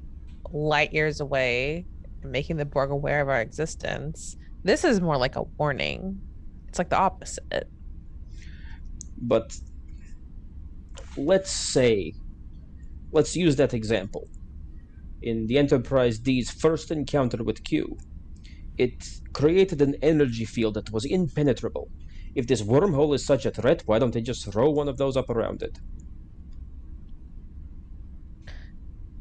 light years away and making the Borg aware of our existence. This is more like a warning. It's like the opposite. But let's use that example. In the Enterprise D's first encounter with Q, it created an energy field that was impenetrable. If this wormhole is such a threat, why don't they just throw one of those up around it?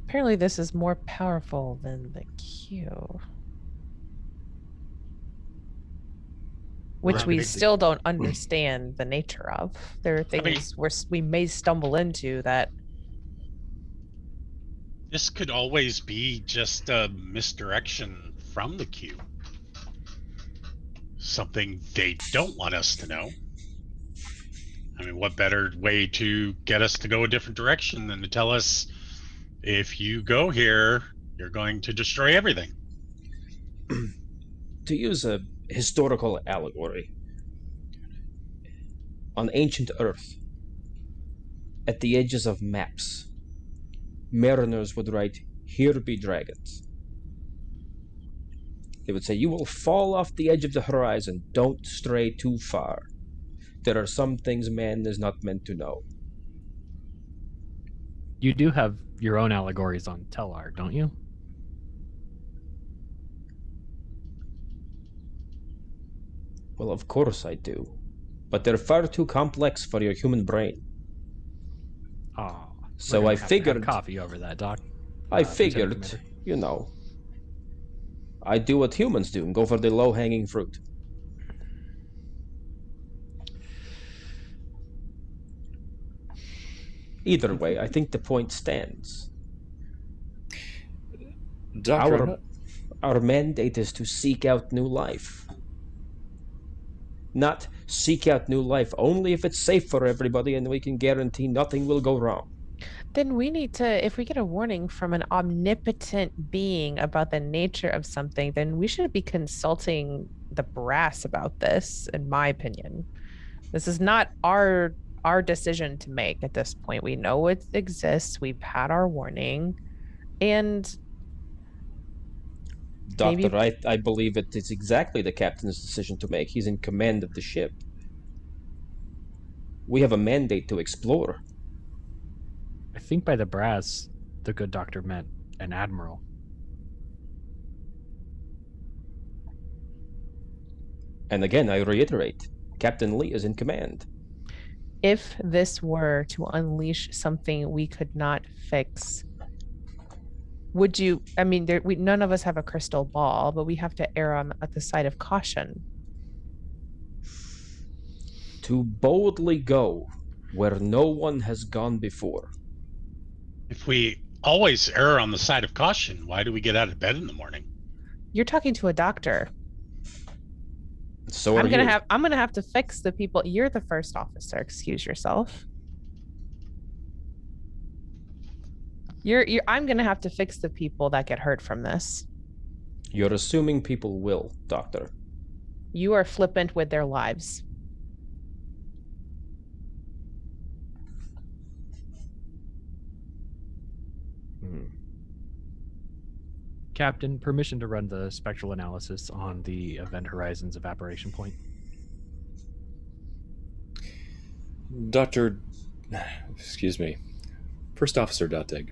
Apparently this is more powerful than the Q. Which we still don't understand the nature of. There are things we may stumble into that. This could always be just a misdirection from the Q. Something they don't want us to know. I mean, what better way to get us to go a different direction than to tell us, if you go here, you're going to destroy everything? To use a historical allegory, on ancient Earth, at the edges of maps, mariners would write, "Here be dragons." They would say, "You will fall off the edge of the horizon. Don't stray too far. There are some things man is not meant to know." You do have your own allegories on Tellar, don't you? Well, of course I do. But they're far too complex for your human brain. Oh, so I figured... coffee over that, Doc. I figured, you know, I'd do what humans do and go for the low-hanging fruit. Either way, I think the point stands. Doctor, our mandate is to seek out new life. Not seek out new life only if it's safe for everybody and we can guarantee nothing will go wrong. Then we need to, if we get a warning from an omnipotent being about the nature of something, then we should be consulting the brass about this, in my opinion. This is not our decision to make at this point. We know it exists. We've had our warning. And Doctor, I believe it is exactly the captain's decision to make. He's in command of the ship. We have a mandate to explore. I think by the brass, the good doctor meant an admiral. And again, I reiterate, Captain Lee is in command. If this were to unleash something we could not fix, would you, I mean, none of us have a crystal ball, but we have to err at the side of caution. To boldly go where no one has gone before. If we always err on the side of caution, why do we get out of bed in the morning? You're talking to a doctor. So I'm gonna have to fix the people. You're the first officer. Excuse yourself. I'm gonna have to fix the people that get hurt from this. You're assuming people will, Doctor. You are flippant with their lives. Captain, permission to run the spectral analysis on the Event Horizons evaporation point. Dr. Excuse me. First Officer Dotig,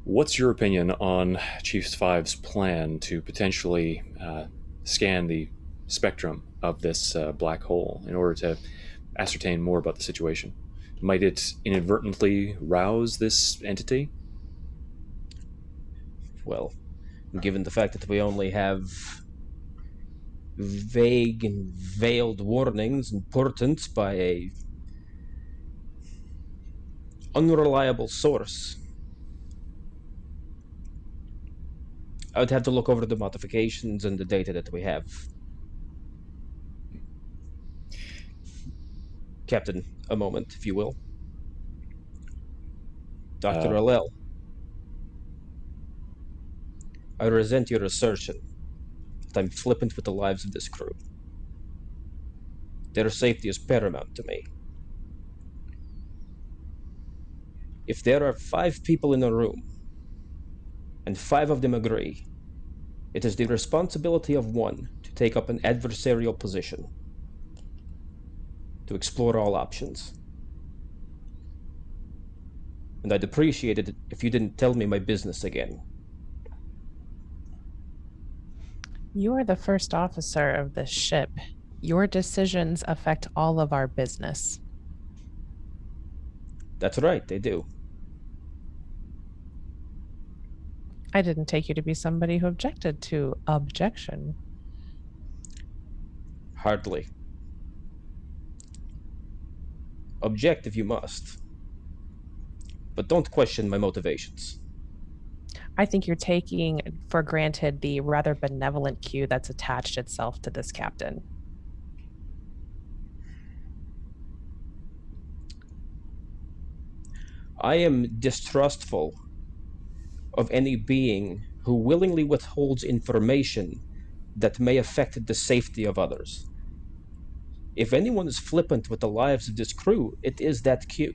what's your opinion on Chief 5's plan to potentially scan the spectrum of this black hole in order to ascertain more about the situation? Might it inadvertently rouse this entity? Well, given the fact that we only have vague and veiled warnings and portents by a unreliable source, I would have to look over the modifications and the data that we have. Captain, a moment, if you will. Dr. Alel, I resent your assertion that I'm flippant with the lives of this crew. Their safety is paramount to me. If there are 5 people in a room, and 5 of them agree, it is the responsibility of one to take up an adversarial position, to explore all options. And I'd appreciate it if you didn't tell me my business again. You are the first officer of this ship. Your decisions affect all of our business. That's right, they do. I didn't take you to be somebody who objected to objection. Hardly. Object if you must. But don't question my motivations. I think you're taking for granted the rather benevolent cue that's attached itself to this captain. I am distrustful of any being who willingly withholds information that may affect the safety of others. If anyone is flippant with the lives of this crew, it is that Q.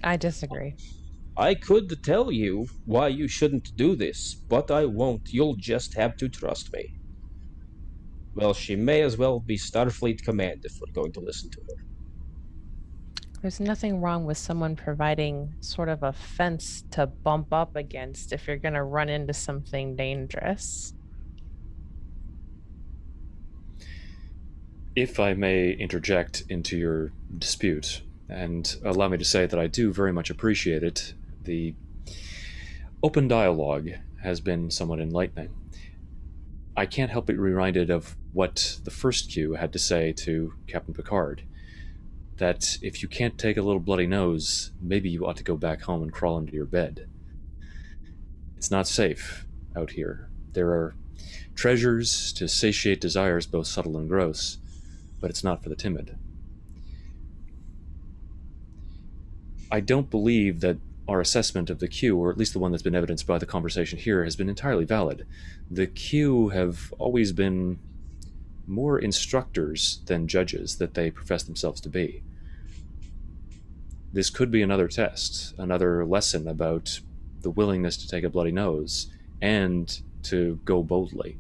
I disagree. I could tell you why you shouldn't do this, but I won't. You'll just have to trust me. Well, she may as well be Starfleet Command if we're going to listen to her. There's nothing wrong with someone providing sort of a fence to bump up against if you're going to run into something dangerous. If I may interject into your dispute, and allow me to say that I do very much appreciate it, the open dialogue has been somewhat enlightening. I can't help but be reminded of what the first Q had to say to Captain Picard, that if you can't take a little bloody nose, maybe you ought to go back home and crawl into your bed. It's not safe out here. There are treasures to satiate desires both subtle and gross, but it's not for the timid. I don't believe that our assessment of the Q, or at least the one that's been evidenced by the conversation here, has been entirely valid. The Q have always been more instructors than judges that they profess themselves to be. This could be another test, another lesson about the willingness to take a bloody nose and to go boldly.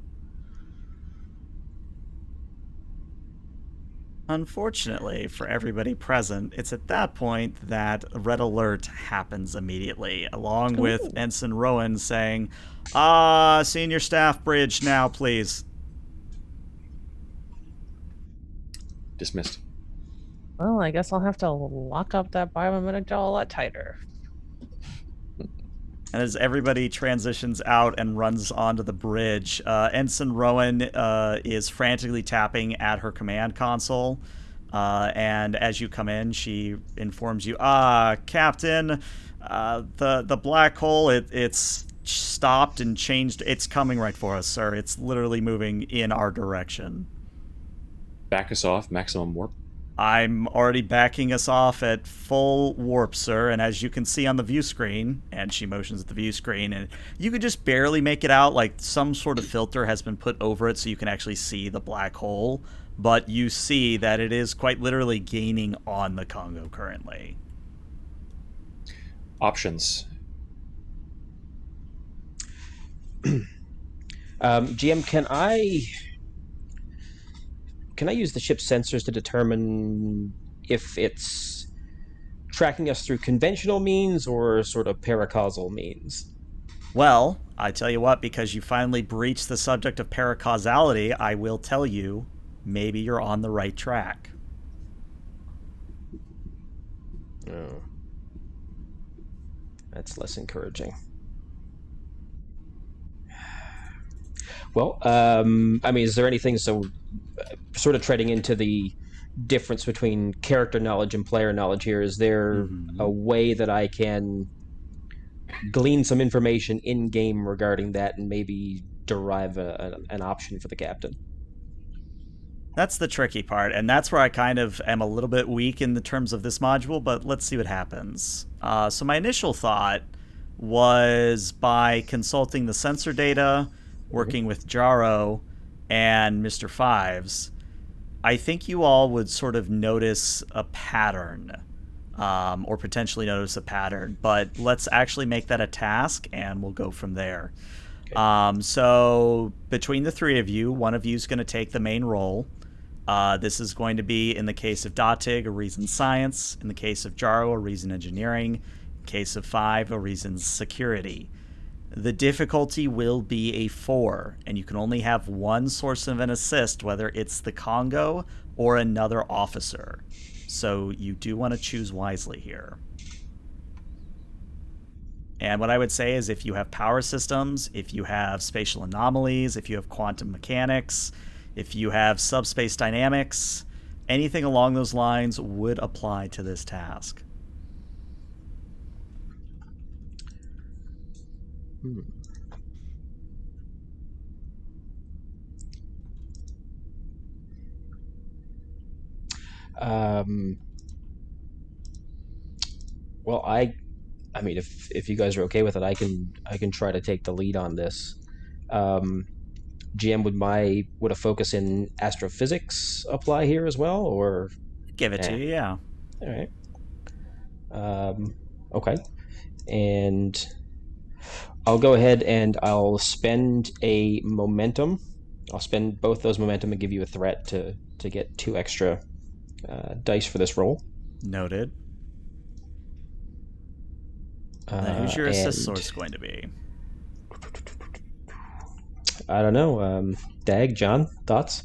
Unfortunately for everybody present, it's at that point that red alert happens immediately, along with Ensign Rowan saying, senior staff bridge now, please. Dismissed. Well, I guess I'll have to lock up that biomimetic jaw a lot tighter. And as everybody transitions out and runs onto the bridge, Ensign Rowan is frantically tapping at her command console. And as you come in, she informs you, Captain, the black hole, it's stopped and changed. It's coming right for us, sir. It's literally moving in our direction. Back us off, maximum warp. I'm already backing us off at full warp, sir, and as you can see on the view screen, and she motions at the view screen, and you could just barely make it out, like some sort of filter has been put over it so you can actually see the black hole, but you see that it is quite literally gaining on the Kongo currently. Options. GM, can I use the ship's sensors to determine if it's tracking us through conventional means or sort of paracausal means? Well, I tell you what, because you finally breached the subject of paracausality, I will tell you, maybe you're on the right track. Oh. That's less encouraging. Well, I mean, is there anything, sort of treading into the difference between character knowledge and player knowledge here, is there a way that I can glean some information in-game regarding that and maybe derive an option for the captain? That's the tricky part, and that's where I kind of am a little bit weak in the terms of this module, but let's see what happens. So my initial thought was by consulting the sensor data, working with Jaro and Mr. Fives, I think you all would sort of notice a pattern, or potentially notice a pattern, but let's actually make that a task and we'll go from there. Okay. So between the three of you, one of you is going to take the main role. This is going to be, in the case of Datig, a reason science, in the case of Jaro, a reason engineering, in the case of Five, a reason security. The difficulty will be a 4, and you can only have one source of an assist, whether it's the Kongo or another officer. So you do want to choose wisely here. And what I would say is if you have power systems, if you have spatial anomalies, if you have quantum mechanics, if you have subspace dynamics, anything along those lines would apply to this task. Well, I mean, if you guys are okay with it, I can try to take the lead on this. GM, would a focus in astrophysics apply here as well, or give it to you? Yeah. All right. Okay, and I'll go ahead and I'll spend a momentum. I'll spend both those momentum and give you a threat to get 2 extra dice for this roll. Noted. Then who's your assist source going to be? I don't know. Dag, John, thoughts?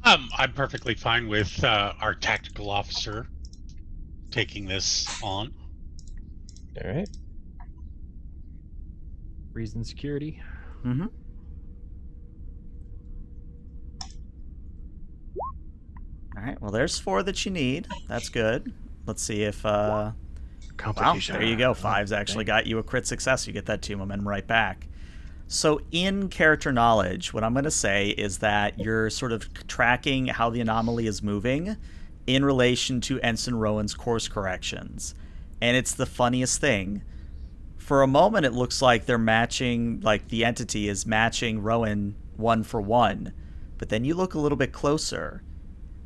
I'm perfectly fine with our tactical officer taking this on. All right. Reason security. Mm-hmm. All right. Well, there's 4 that you need. That's good. Let's see if Complication. Wow, there you go. Five's actually got you a crit success. You get that 2 momentum right back. So in character knowledge, what I'm going to say is that you're sort of tracking how the anomaly is moving in relation to Ensign Rowan's course corrections. And it's the funniest thing. For a moment, it looks like they're matching, like the entity is matching Rowan 1 for 1. But then you look a little bit closer.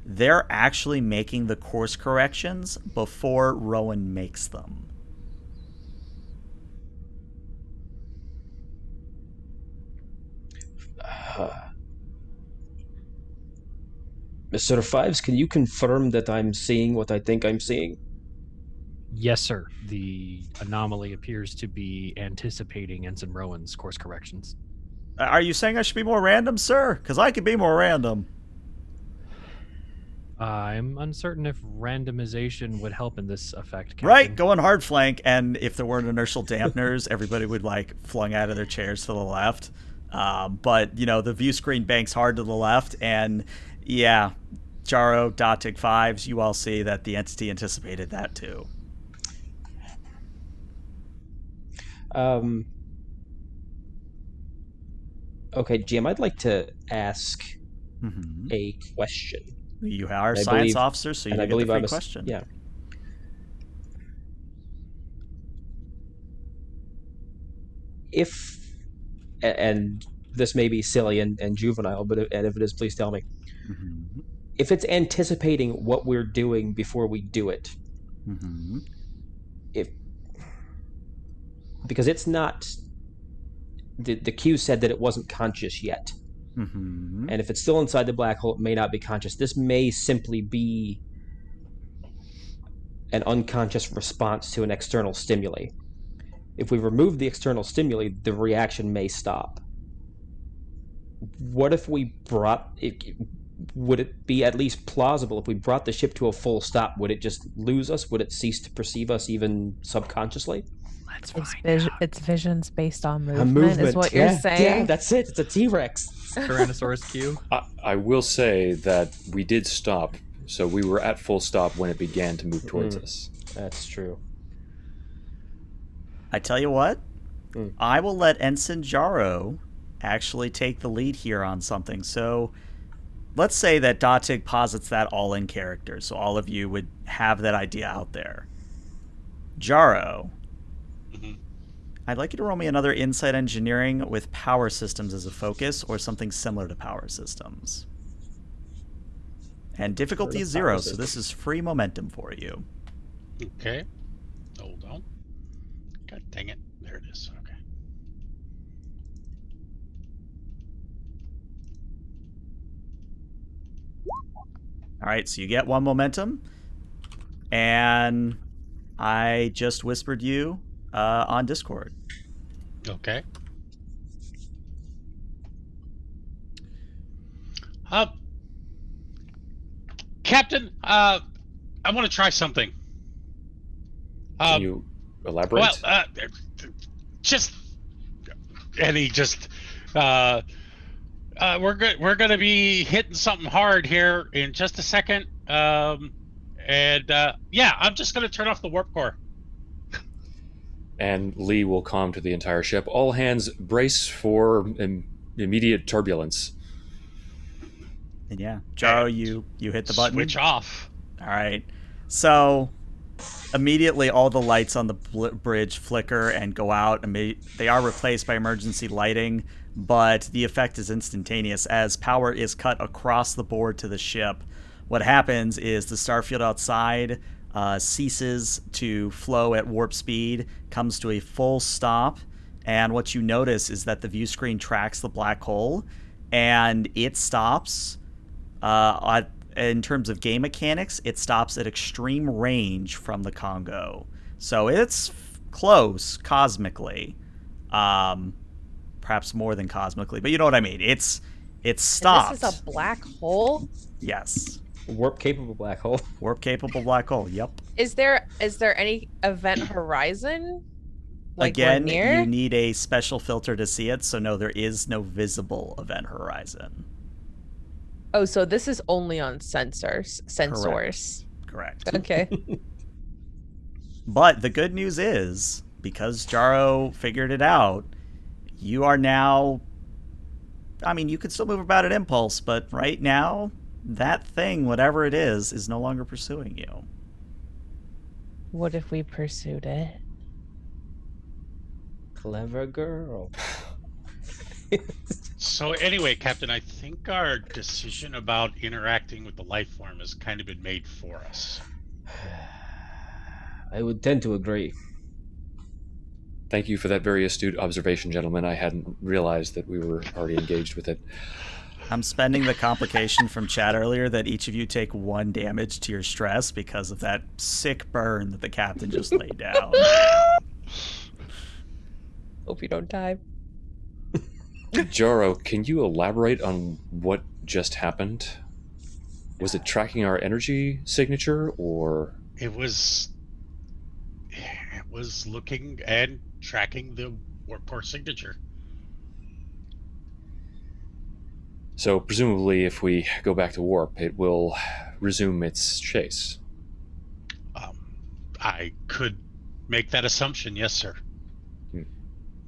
They're actually making the course corrections before Rowan makes them. Mr. Fives, can you confirm that I'm seeing what I think I'm seeing? Yes, sir. The anomaly appears to be anticipating Ensign Rowan's course corrections. Are you saying I should be more random, sir? Because I could be more random. I'm uncertain if randomization would help in this effect, Captain. Right, going hard flank, and if there weren't inertial dampeners, everybody would like flung out of their chairs to the left. But you know, the view screen banks hard to the left, and yeah, Jaro, Datig, Fives, you all see that the entity anticipated that too. Okay, GM, I'd like to ask a question. You are a science officer, so you get the free question. Yeah. And this may be silly and juvenile, but and if it is, please tell me. Mm-hmm. If it's anticipating what we're doing before we do it, Mm-hmm. because it's not. The Q said that it wasn't conscious yet. Mm-hmm. And if it's still inside the black hole, it may not be conscious. This may simply be an unconscious response to an external stimuli. If we remove the external stimuli, the reaction may stop. What if we brought it? Would it be at least plausible if we brought the ship to a full stop? Would it just lose us? Would it cease to perceive us even subconsciously? Let's It's, find out. it's visions based on A movement, is what you're saying. Yeah, that's it. It's a T-Rex. Tyrannosaurus Q. I will say that we did stop, so we were at full stop when it began to move towards us. That's true. I tell you what, Mm. I will let Ensign Jaro actually take the lead here on something. So let's say that Datig posits that all in character, so all of you would have that idea out there. Jaro, I'd like you to roll me another Insight Engineering with power systems as a focus, or something similar to power systems. And difficulty is 0, so this is free momentum for you. Okay. Hold on. God dang it. There it is. Okay. All right, so you get 1 momentum, and I just whispered you on Discord. Okay. Captain, I want to try something. Can you elaborate? Well, just, and he just, we're gonna be hitting something hard here in just a second. Yeah, I'm just gonna turn off the warp core. And Lee will comm to the entire ship. All hands brace for immediate turbulence. And yeah, Jaro, you hit the button. Switch off. All right. So immediately all the lights on the bridge flicker and go out. They are replaced by emergency lighting, but the effect is instantaneous as power is cut across the board to the ship. What happens is the starfield outside ceases to flow at warp speed, comes to a full stop, and what you notice is that the view screen tracks the black hole, and it stops. In terms of game mechanics, it stops at extreme range from the Kongo. So it's close cosmically. Perhaps more than cosmically, but you know what I mean. It's stopped. And this is a black hole? Yes. Warp-capable black hole. Warp-capable black hole, yep. Is there any event horizon? Again, you need a special filter to see it, so no, there is no visible event horizon. Oh, so this is only on sensors. Correct. Okay. But the good news is, because Jaro figured it out, you are now... I mean, you could still move about at impulse, but right now, that thing, whatever it is no longer pursuing you. What if we pursued it? Clever girl. So anyway, Captain, I think our decision about interacting with the life form has kind of been made for us. I would tend to agree. Thank you for that very astute observation, gentlemen. I hadn't realized that we were already engaged with it. I'm spending the complication from chat earlier that each of you take 1 damage to your stress because of that sick burn that the captain just laid down. Hope you don't die. Jaro, can you elaborate on what just happened? Was it tracking our energy signature, or...? It was looking and tracking the warp core signature. So presumably if we go back to warp, it will resume its chase. I could make that assumption, yes, sir.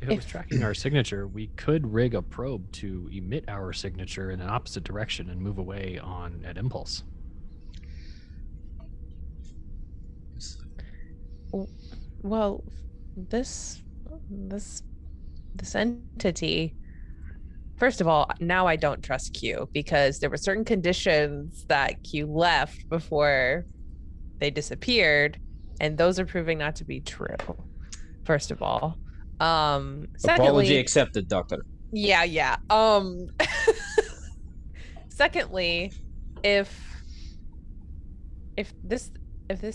If it was tracking our signature, we could rig a probe to emit our signature in an opposite direction and move away at impulse. Well, this entity First of all, now I don't trust Q because there were certain conditions that Q left before they disappeared, and those are proving not to be true. First of all, Apology secondly, accepted, Doctor. yeah. Secondly, if this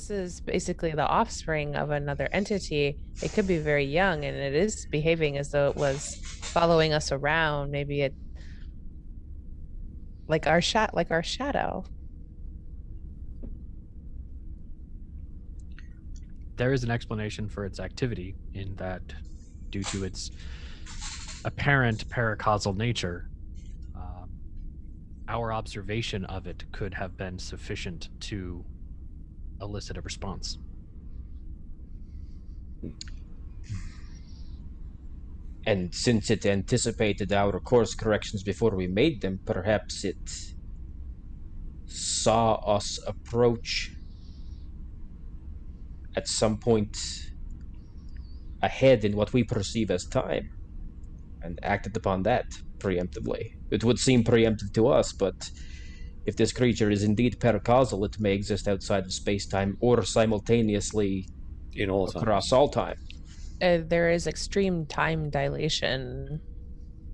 is basically the offspring of another entity, it could be very young, and it is behaving as though it was following us around. Maybe it like our shadow. There is an explanation for its activity in that, due to its apparent paracausal nature, our observation of it could have been sufficient to elicit a response. And since it anticipated our course corrections before we made them, perhaps it saw us approach at some point ahead in what we perceive as time, and acted upon that preemptively. It would seem preemptive to us, but if this creature is indeed paracausal, it may exist outside of space-time or simultaneously In all time. across all time. There is extreme time dilation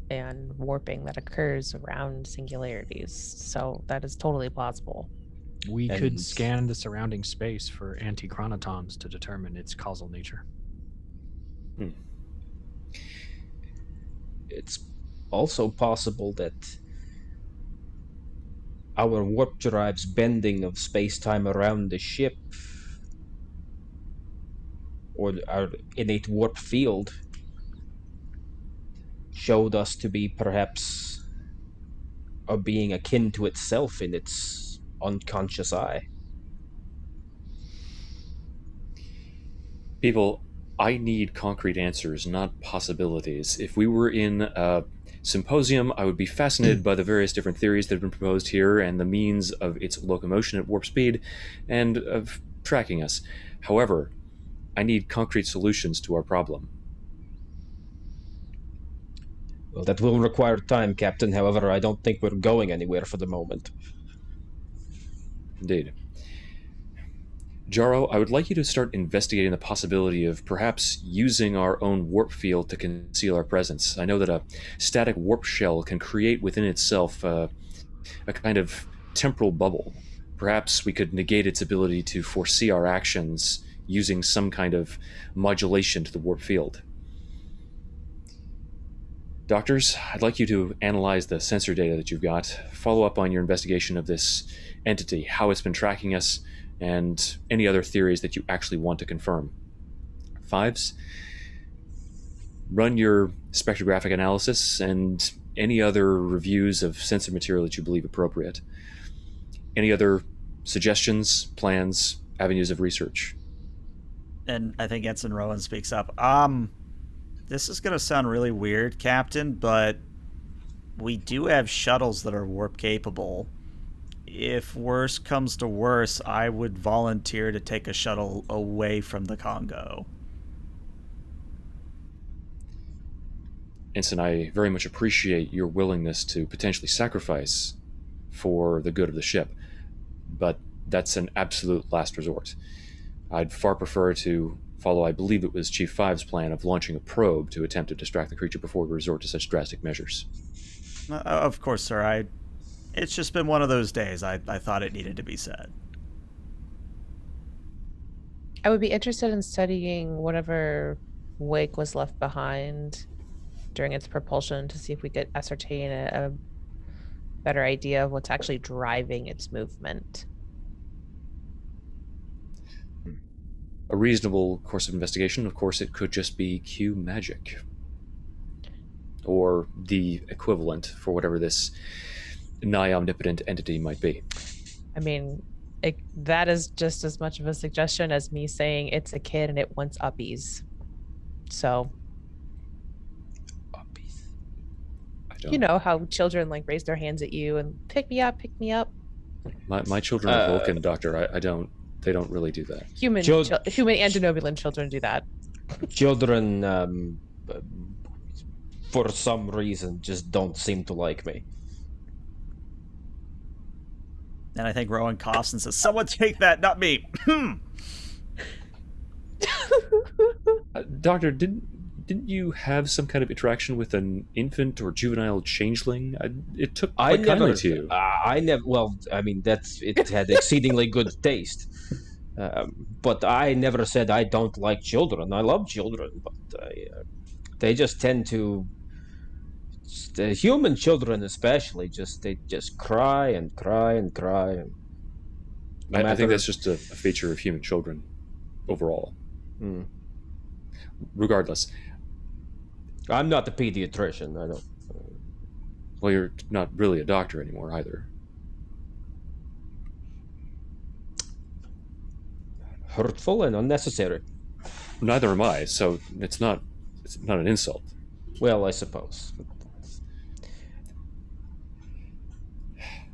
and warping that occurs around singularities, so that is totally plausible. We And- could scan the surrounding space for antichronotons to determine its causal nature. It's also possible that our warp drive's bending of space-time around the ship, or our innate warp field, showed us to be perhaps a being akin to itself in its unconscious eye. People, I need concrete answers, not possibilities. If we were in a symposium, I would be fascinated by the various different theories that have been proposed here and the means of its locomotion at warp speed and of tracking us. However, I need concrete solutions to our problem. Well, that will require time, Captain. However, I don't think we're going anywhere for the moment. Indeed. Jaro, I would like you to start investigating the possibility of perhaps using our own warp field to conceal our presence. I know that a static warp shell can create within itself a kind of temporal bubble. Perhaps we could negate its ability to foresee our actions using some kind of modulation to the warp field. Doctors, I'd like you to analyze the sensor data that you've got, follow up on your investigation of this entity, how it's been tracking us, and any other theories that you actually want to confirm. Fives, run your spectrographic analysis and any other reviews of sensor material that you believe appropriate. Any other suggestions, plans, avenues of research? And I think Ensign Rowan speaks up. This is going to sound really weird, Captain, but we do have shuttles that are warp capable. If worse comes to worse, I would volunteer to take a shuttle away from the Kongo. Ensign, I very much appreciate your willingness to potentially sacrifice for the good of the ship, but that's an absolute last resort. I'd far prefer to follow, I believe it was Chief Five's plan of launching a probe to attempt to distract the creature before we resort to such drastic measures. Of course, sir. It's just been one of those days. I thought it needed to be said. I would be interested in studying whatever wake was left behind during its propulsion to see if we could ascertain a better idea of what's actually driving its movement. A reasonable course of investigation, of course, it could just be Q magic. Or the equivalent for whatever this nigh omnipotent entity might be. I mean, that is just as much of a suggestion as me saying it's a kid and it wants uppies. So, Uppies. I you know how children like raise their hands at you and pick me up, pick me up. My children are Vulcan, Doctor. They don't really do that. Human and Denobulan children do that. Children for some reason, just don't seem to like me. And I think Rowan coughs and says, "Someone take that, not me." Doctor, didn't you have some kind of interaction with an infant or juvenile changeling? It took quite kindly to you. I never. Well, I mean, it had exceedingly good taste. But I never said I don't like children. I love children, but they just tend to. The human children, especially, they just cry and cry and cry. And I think that's just a feature of human children, overall. Mm. Regardless, I'm not a pediatrician. I don't. Well, you're not really a doctor anymore either. Hurtful and unnecessary. Neither am I, so it's not an insult. Well, I suppose.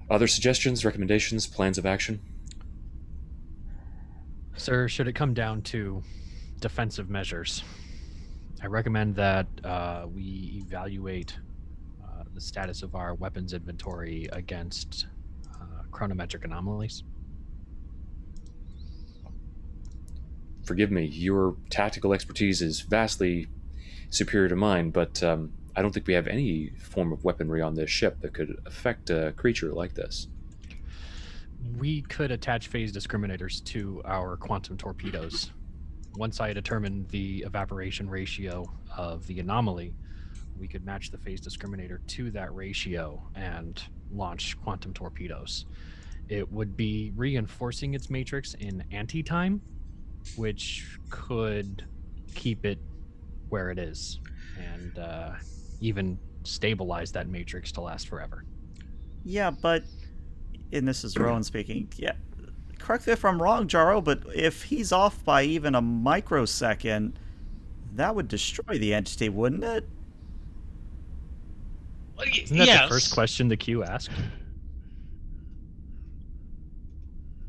Other suggestions, recommendations, plans of action? Sir, should it come down to defensive measures, I recommend that we evaluate the status of our weapons inventory against chronometric anomalies. Forgive me, your tactical expertise is vastly superior to mine, but I don't think we have any form of weaponry on this ship that could affect a creature like this. We could attach phase discriminators to our quantum torpedoes. Once I determine the evaporation ratio of the anomaly, we could match the phase discriminator to that ratio and launch quantum torpedoes. It would be reinforcing its matrix in anti-time, which could keep it where it is and even stabilize that matrix to last forever. Yeah, but, and this is Rowan speaking, yeah, correct me if I'm wrong, Jaro, but if he's off by even a microsecond, that would destroy the entity, wouldn't it? Isn't that the first question the queue asked?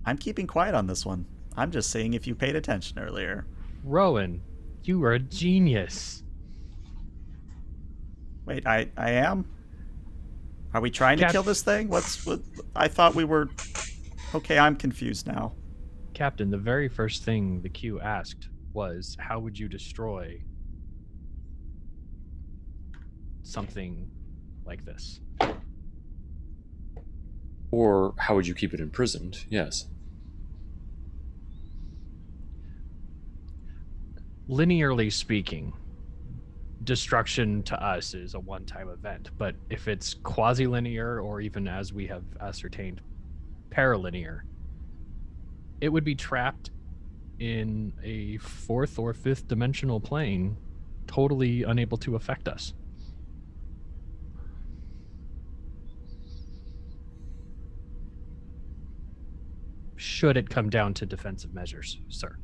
I'm keeping quiet on this one. I'm just saying if you paid attention earlier. Rowan, you are a genius. Wait, I am? Are we trying to kill this thing? What? I thought we were... Okay, I'm confused now. Captain, the very first thing the queue asked was, how would you destroy something like this? Or how would you keep it imprisoned? Yes. Linearly speaking, destruction to us is a one-time event, but if it's quasi-linear, or even as we have ascertained, paralinear, it would be trapped in a fourth or fifth dimensional plane, totally unable to affect us. Should it come down to defensive measures, sir?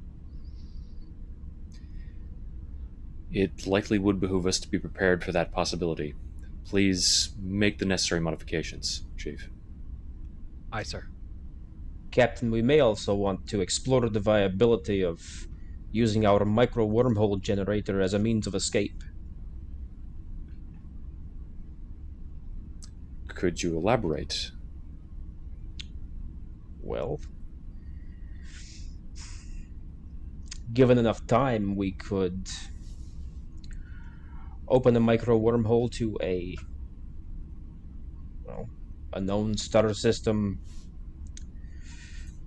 It likely would behoove us to be prepared for that possibility. Please make the necessary modifications, Chief. Aye, sir. Captain, we may also want to explore the viability of using our micro wormhole generator as a means of escape. Could you elaborate? Well, given enough time, we could open a micro wormhole to a known star system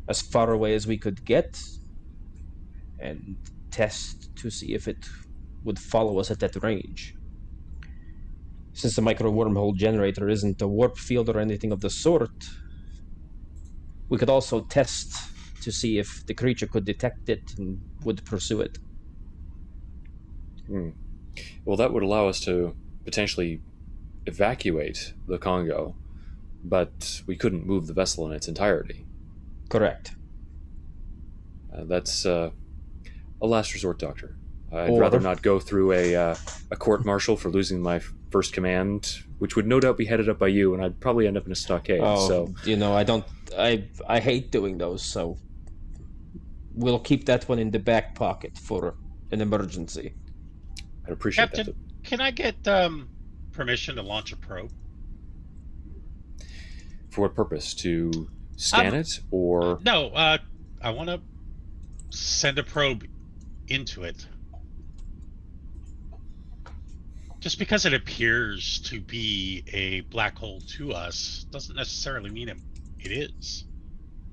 as far away as we could get, and test to see if it would follow us at that range. Since the micro wormhole generator isn't a warp field or anything of the sort, we could also test to see if the creature could detect it and would pursue it. Well, that would allow us to potentially evacuate the Kongo, but we couldn't move the vessel in its entirety. Correct. That's a last resort, Doctor. I'd rather not go through a court-martial for losing my first command, which would no doubt be headed up by you, and I'd probably end up in a stockade. I hate doing those, so we'll keep that one in the back pocket for an emergency. I'd appreciate Captain, that. can I get permission to launch a probe. For what purpose? To scan it, or no? I want to send a probe into it. Just because it appears to be a black hole to us doesn't necessarily mean it is.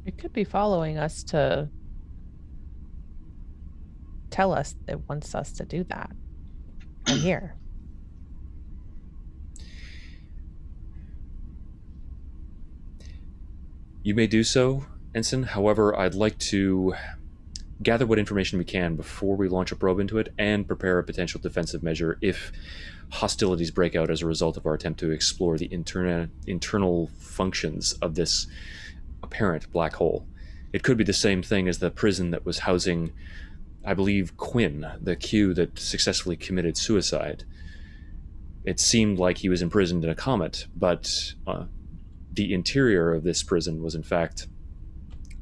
It could be following us to tell us it wants us to do that. I'm here. You may do so, Ensign. However, I'd like to gather what information we can before we launch a probe into it and prepare a potential defensive measure if hostilities break out as a result of our attempt to explore the internal functions of this apparent black hole. It could be the same thing as the prison that was housing, I believe, Quinn, the Q that successfully committed suicide. It seemed like he was imprisoned in a comet, but the interior of this prison was in fact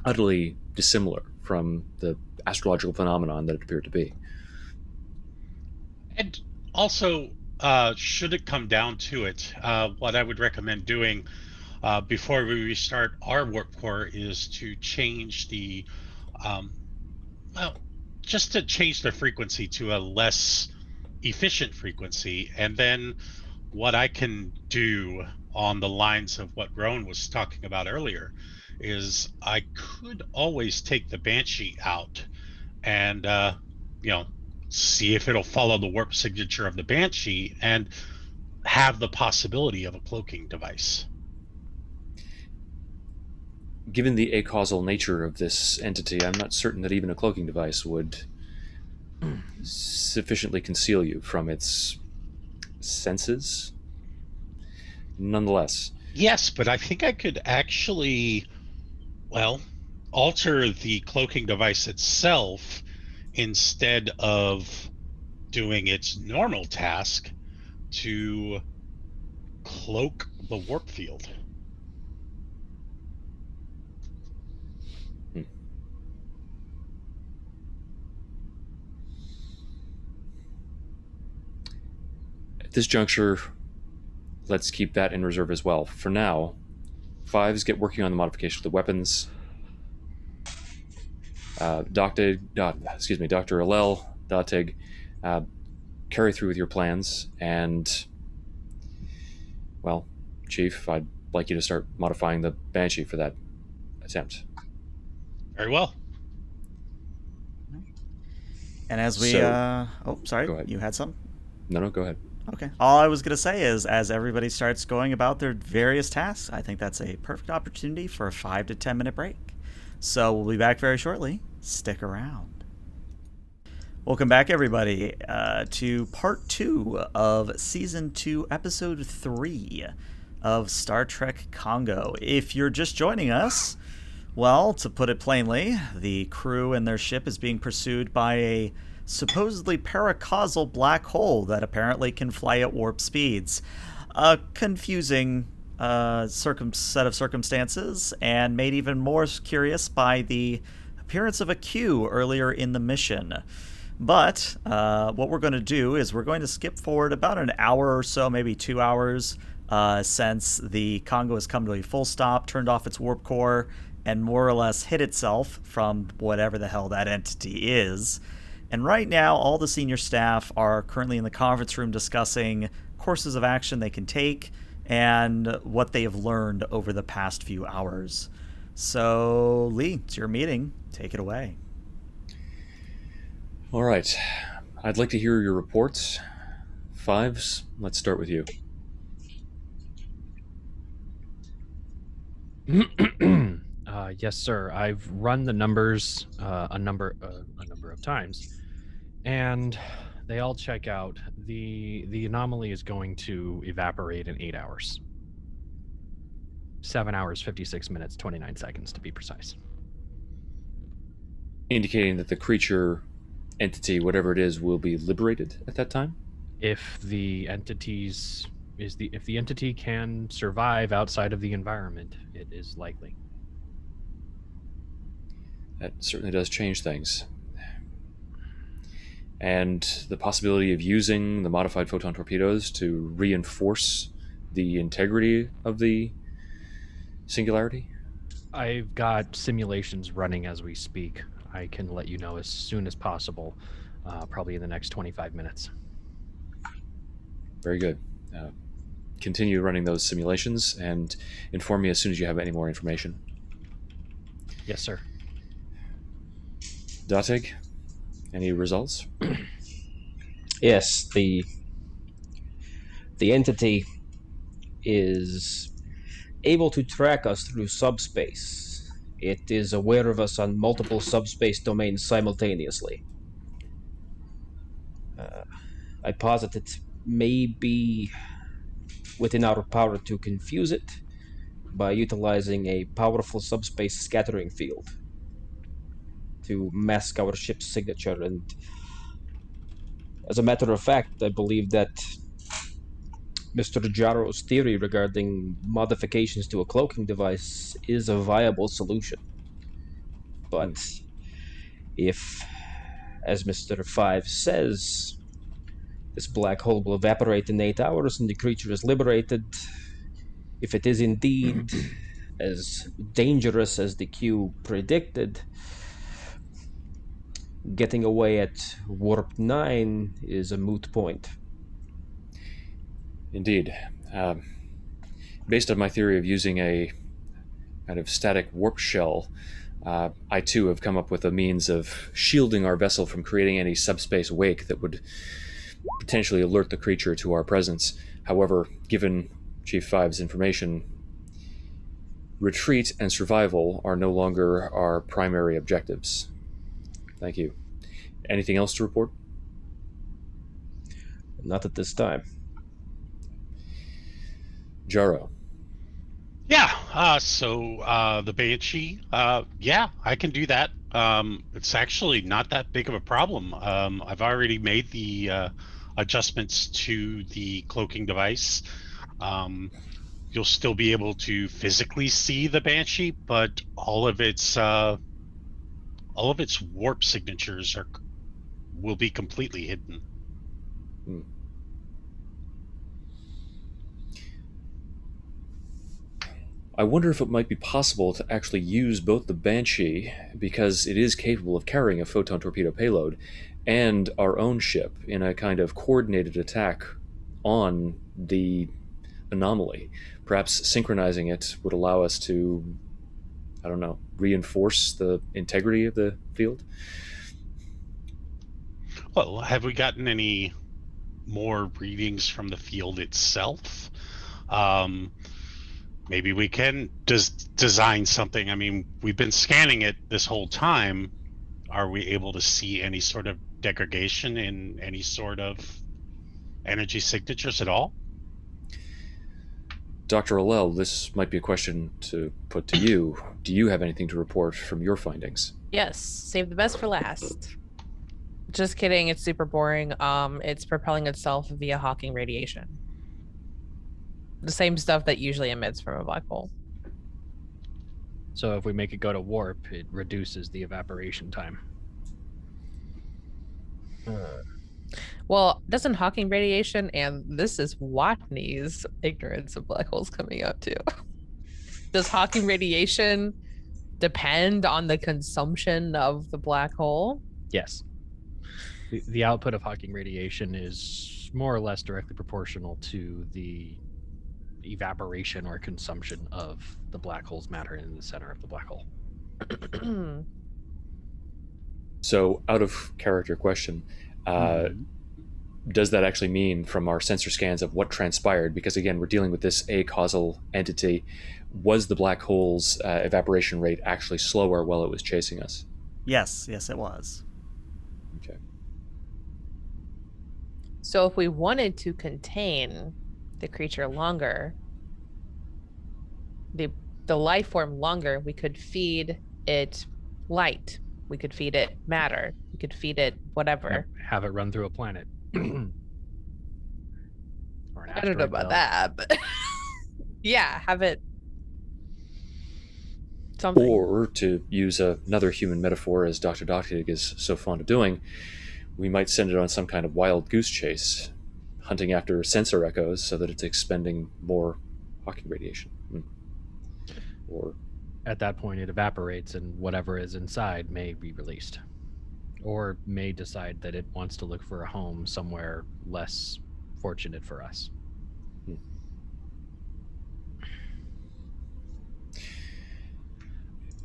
utterly dissimilar from the astrological phenomenon that it appeared to be. And also, should it come down to it, what I would recommend doing before we restart our warp core is to change the, just to change the frequency to a less efficient frequency. And then what I can do on the lines of what Rowan was talking about earlier is I could always take the Banshee out and, see if it'll follow the warp signature of the Banshee and have the possibility of a cloaking device. Given the acausal nature of this entity, I'm not certain that even a cloaking device would sufficiently conceal you from its senses. Nonetheless. Yes, but I think I could actually, alter the cloaking device itself instead of doing its normal task to cloak the warp field. At this juncture, let's keep that in reserve as well. For now, Fives get working on the modification of the weapons. Dr. Alel, Datig, carry through with your plans, and, Chief, I'd like you to start modifying the Banshee for that attempt. Very well. And as we... sorry, go ahead. You had some? No, go ahead. Okay. All I was going to say is, as everybody starts going about their various tasks, I think that's a perfect opportunity for a 5 to 10 minute break. So we'll be back very shortly. Stick around. Welcome back, everybody, to Part 2 of Season 2, Episode 3 of Star Trek Kongo. If you're just joining us, well, to put it plainly, the crew and their ship is being pursued by a supposedly paracausal black hole that apparently can fly at warp speeds. A confusing set of circumstances, and made even more curious by the appearance of a Q earlier in the mission. But what we're going to do is we're going to skip forward about an hour or so, maybe 2 hours, since the Kongo has come to a full stop, turned off its warp core, and more or less hid itself from whatever the hell that entity is. And right now, all the senior staff are currently in the conference room discussing courses of action they can take and what they have learned over the past few hours. So, Lee, it's your meeting. Take it away. All right. I'd like to hear your reports. Fives, let's start with you. Yes, sir. I've run the numbers a number of times, and they all check out. The anomaly is going to evaporate in 8 hours. 7 hours, 56 minutes, 29 seconds to be precise. Indicating that the creature, entity, whatever it is, will be liberated at that time? If the entity can survive outside of the environment, it is likely. That certainly does change things. and the possibility of using the modified photon torpedoes to reinforce the integrity of the singularity? I've got simulations running as we speak. I can let you know as soon as possible, probably in the next 25 minutes. Very good. Continue running those simulations and inform me as soon as you have any more information. Yes, sir. Datig, any results? Yes, the entity is able to track us through subspace. It is aware of us on multiple subspace domains simultaneously. I posit it may be within our power to confuse it by utilizing a powerful subspace scattering field to mask our ship's signature. And as a matter of fact, I believe that Mr. Jaro's theory regarding modifications to a cloaking device is a viable solution. But if, as Mr. Five says, this black hole will evaporate in 8 hours and the creature is liberated, if it is indeed as dangerous as the Q predicted, getting away at warp 9 is a moot point. Indeed. Based on my theory of using a kind of static warp shell, I too have come up with a means of shielding our vessel from creating any subspace wake that would potentially alert the creature to our presence. However, given Chief Five's information, retreat and survival are no longer our primary objectives. Thank you. Anything else to report? Not at this time. Jaro. Yeah, so the Banshee, yeah, I can do that. It's actually not that big of a problem. I've already made the adjustments to the cloaking device. You'll still be able to physically see the Banshee, but all of its warp signatures will be completely hidden. I wonder if it might be possible to actually use both the Banshee, because it is capable of carrying a photon torpedo payload, and our own ship in a kind of coordinated attack on the anomaly. Perhaps synchronizing it would allow us to, I don't know, reinforce the integrity of the field? Well, have we gotten any more readings from the field itself? Maybe we can design something. I mean, we've been scanning it this whole time. Are we able to see any sort of degradation in any sort of energy signatures at all? Dr. Allel, this might be a question to put to you. Do you have anything to report from your findings? Yes, save the best for last. Just kidding, it's super boring. It's propelling itself via Hawking radiation. The same stuff that usually emits from a black hole. So if we make it go to warp, it reduces the evaporation time. Well, doesn't Hawking radiation, and this is Watney's ignorance of black holes coming up too. Does Hawking radiation depend on the consumption of the black hole? Yes. The output of Hawking radiation is more or less directly proportional to the evaporation or consumption of the black hole's matter in the center of the black hole. So, out of character question, does that actually mean from our sensor scans of what transpired, because again, we're dealing with this acausal entity, was the black hole's evaporation rate actually slower while it was chasing us? Yes, it was. Okay. So if we wanted to contain the creature longer, the life form longer, we could feed it light, we could feed it matter, we could feed it whatever. Have it run through a planet. Or an I don't know asteroid about belt. that, but yeah, have it something. Or, to use another human metaphor, as Dr. Dotig is so fond of doing, We might send it on some kind of wild goose chase, hunting after sensor echoes so that it's expending more Hawking radiation. Or At that point, it evaporates, and whatever is inside may be released, or may decide that it wants to look for a home somewhere less fortunate for us.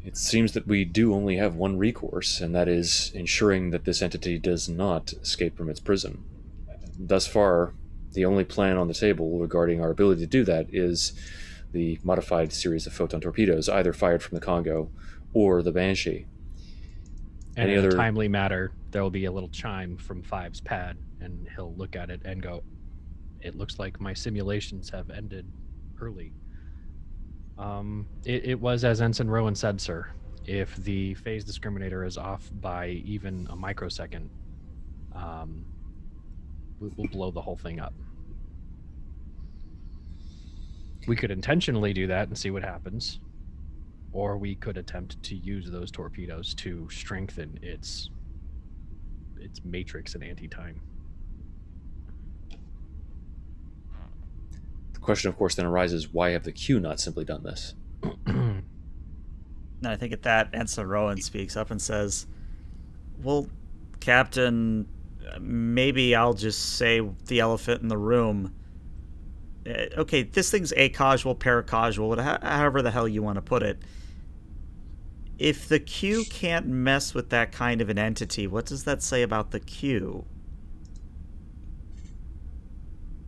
it seems that we do only have one recourse, and that is ensuring that this entity does not escape from its prison. Thus far, the only plan on the table regarding our ability to do that is the modified series of photon torpedoes, either fired from the Kongo or the Banshee. And in a timely matter, there will be a little chime from Five's pad, and he'll look at it and go, "It looks like my simulations have ended early." It was as Ensign Rowan said, sir. If the phase discriminator is off by even a microsecond, we'll blow the whole thing up. We could intentionally do that and see what happens, or we could attempt to use those torpedoes to strengthen its matrix and anti-time. The question, of course, then arises, why have the Q not simply done this? And I think at that, Ensign Rowan speaks up and says, "Well, Captain, maybe I'll just say the elephant in the room. Okay, this thing's a-causal, paracausal, however the hell you want to put it. If the Q can't mess with that kind of an entity, what does that say about the Q?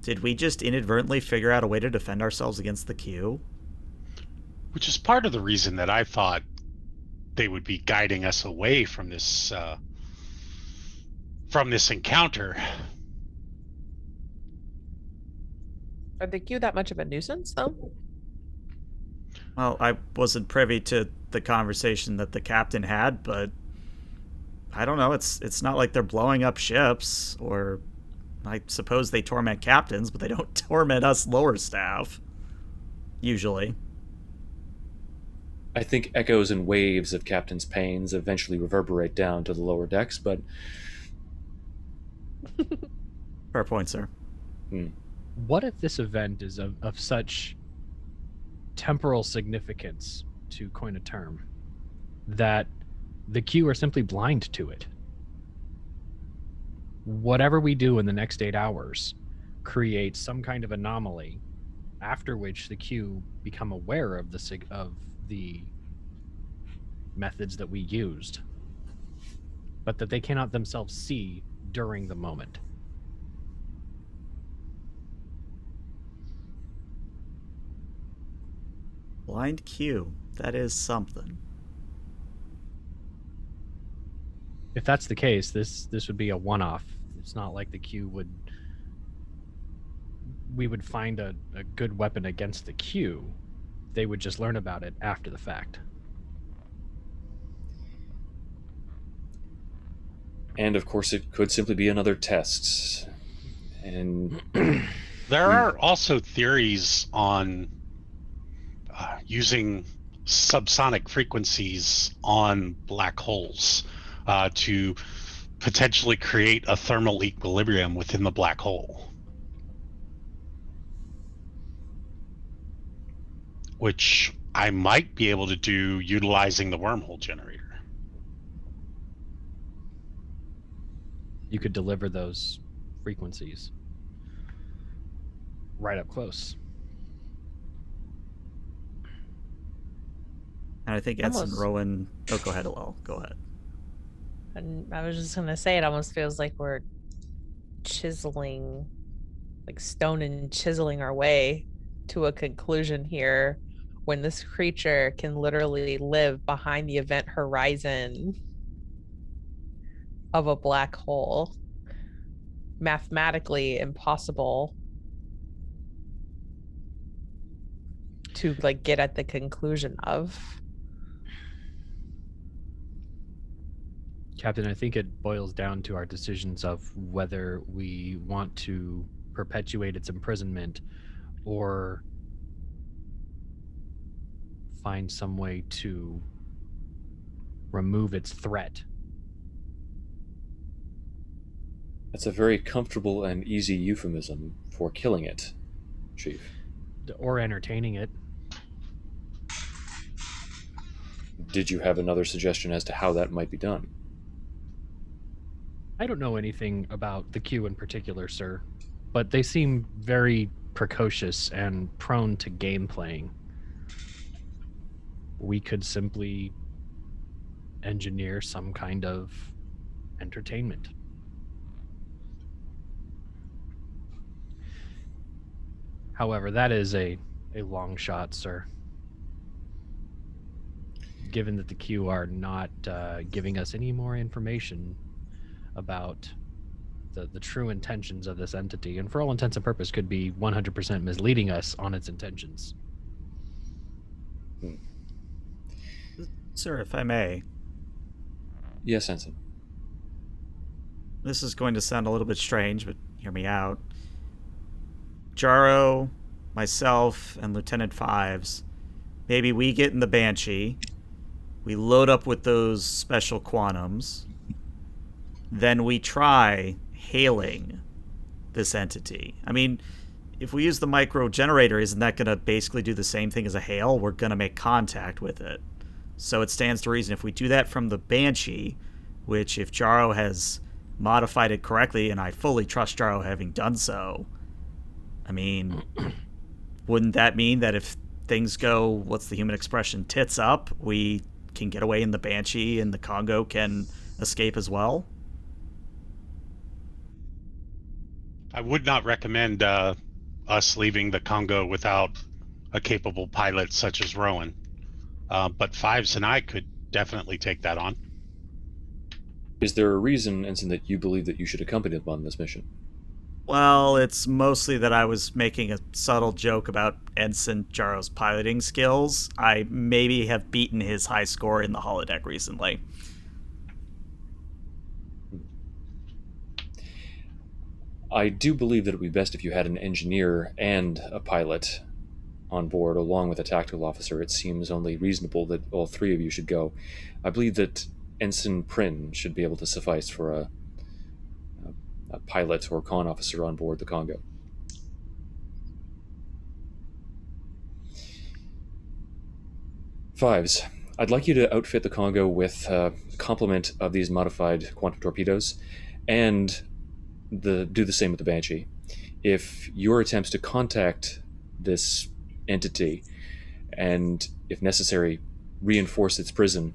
Did we just inadvertently figure out a way to defend ourselves against the Q?" Which is part of the reason that I thought they would be guiding us away from this encounter. Are the Q that much of a nuisance, though? Well, I wasn't privy to the conversation that the captain had, but I don't know. It's not like they're blowing up ships, or I suppose they torment captains, but they don't torment us lower staff, usually. I think echoes and waves of Captain's pains eventually reverberate down to the lower decks, but... Fair point, sir. What if this event is of such temporal significance, to coin a term, that the Q are simply blind to it? Whatever we do in the next 8 hours creates some kind of anomaly, after which the Q become aware of the methods that we used, but that they cannot themselves see during the moment. Blind Q. That is something. If that's the case, this would be a one-off. It's not like the Q we would find a good weapon against the Q. They would just learn about it after the fact. And of course it could simply be another test. And there are also theories on using subsonic frequencies on black holes to potentially create a thermal equilibrium within the black hole, which I might be able to do utilizing the wormhole generator. You could deliver those frequencies right up close. And I think Ensign Rowan... Oh, go ahead, Alel. Go ahead. And I was just going to say, it almost feels like we're chiseling, like stone and chiseling our way to a conclusion here, when this creature can literally live behind the event horizon of a black hole. Mathematically impossible to get at the conclusion of. Captain, I think it boils down to our decisions of whether we want to perpetuate its imprisonment or find some way to remove its threat. That's a very comfortable and easy euphemism for killing it, Chief. Or entertaining it. Did you have another suggestion as to how that might be done? I don't know anything about the Q in particular, sir, but they seem very precocious and prone to game playing. We could simply engineer some kind of entertainment. However, that is a long shot, sir. Given that the Q are not giving us any more information about the true intentions of this entity, and for all intents and purposes could be 100% misleading us on its intentions. Sir, if I may. Yes, Ensign. This is going to sound a little bit strange, but hear me out. Jaro, myself, and Lieutenant Fives, maybe we get in the Banshee, we load up with those special quantums, then we try hailing this entity. I mean, if we use the micro generator, isn't that going to basically do the same thing as a hail? We're going to make contact with it. So it stands to reason if we do that from the Banshee, which if Jaro has modified it correctly, and I fully trust Jaro having done so, I mean, wouldn't that mean that if things go, what's the human expression, tits up, we can get away in the Banshee and the Kongo can escape as well? I would not recommend us leaving the Kongo without a capable pilot such as Rowan. But Fives and I could definitely take that on. Is there a reason, Ensign, that you believe that you should accompany them on this mission? Well, it's mostly that I was making a subtle joke about Ensign Jaro's piloting skills. I maybe have beaten his high score in the holodeck recently. I do believe that it would be best if you had an engineer and a pilot on board, along with a tactical officer. It seems only reasonable that all three of you should go. I believe that Ensign Prin should be able to suffice for a pilot or con officer on board the Kongo. Fives, I'd like you to outfit the Kongo with a complement of these modified quantum torpedoes, and do the same with the Banshee. If your attempts to contact this entity and, if necessary, reinforce its prison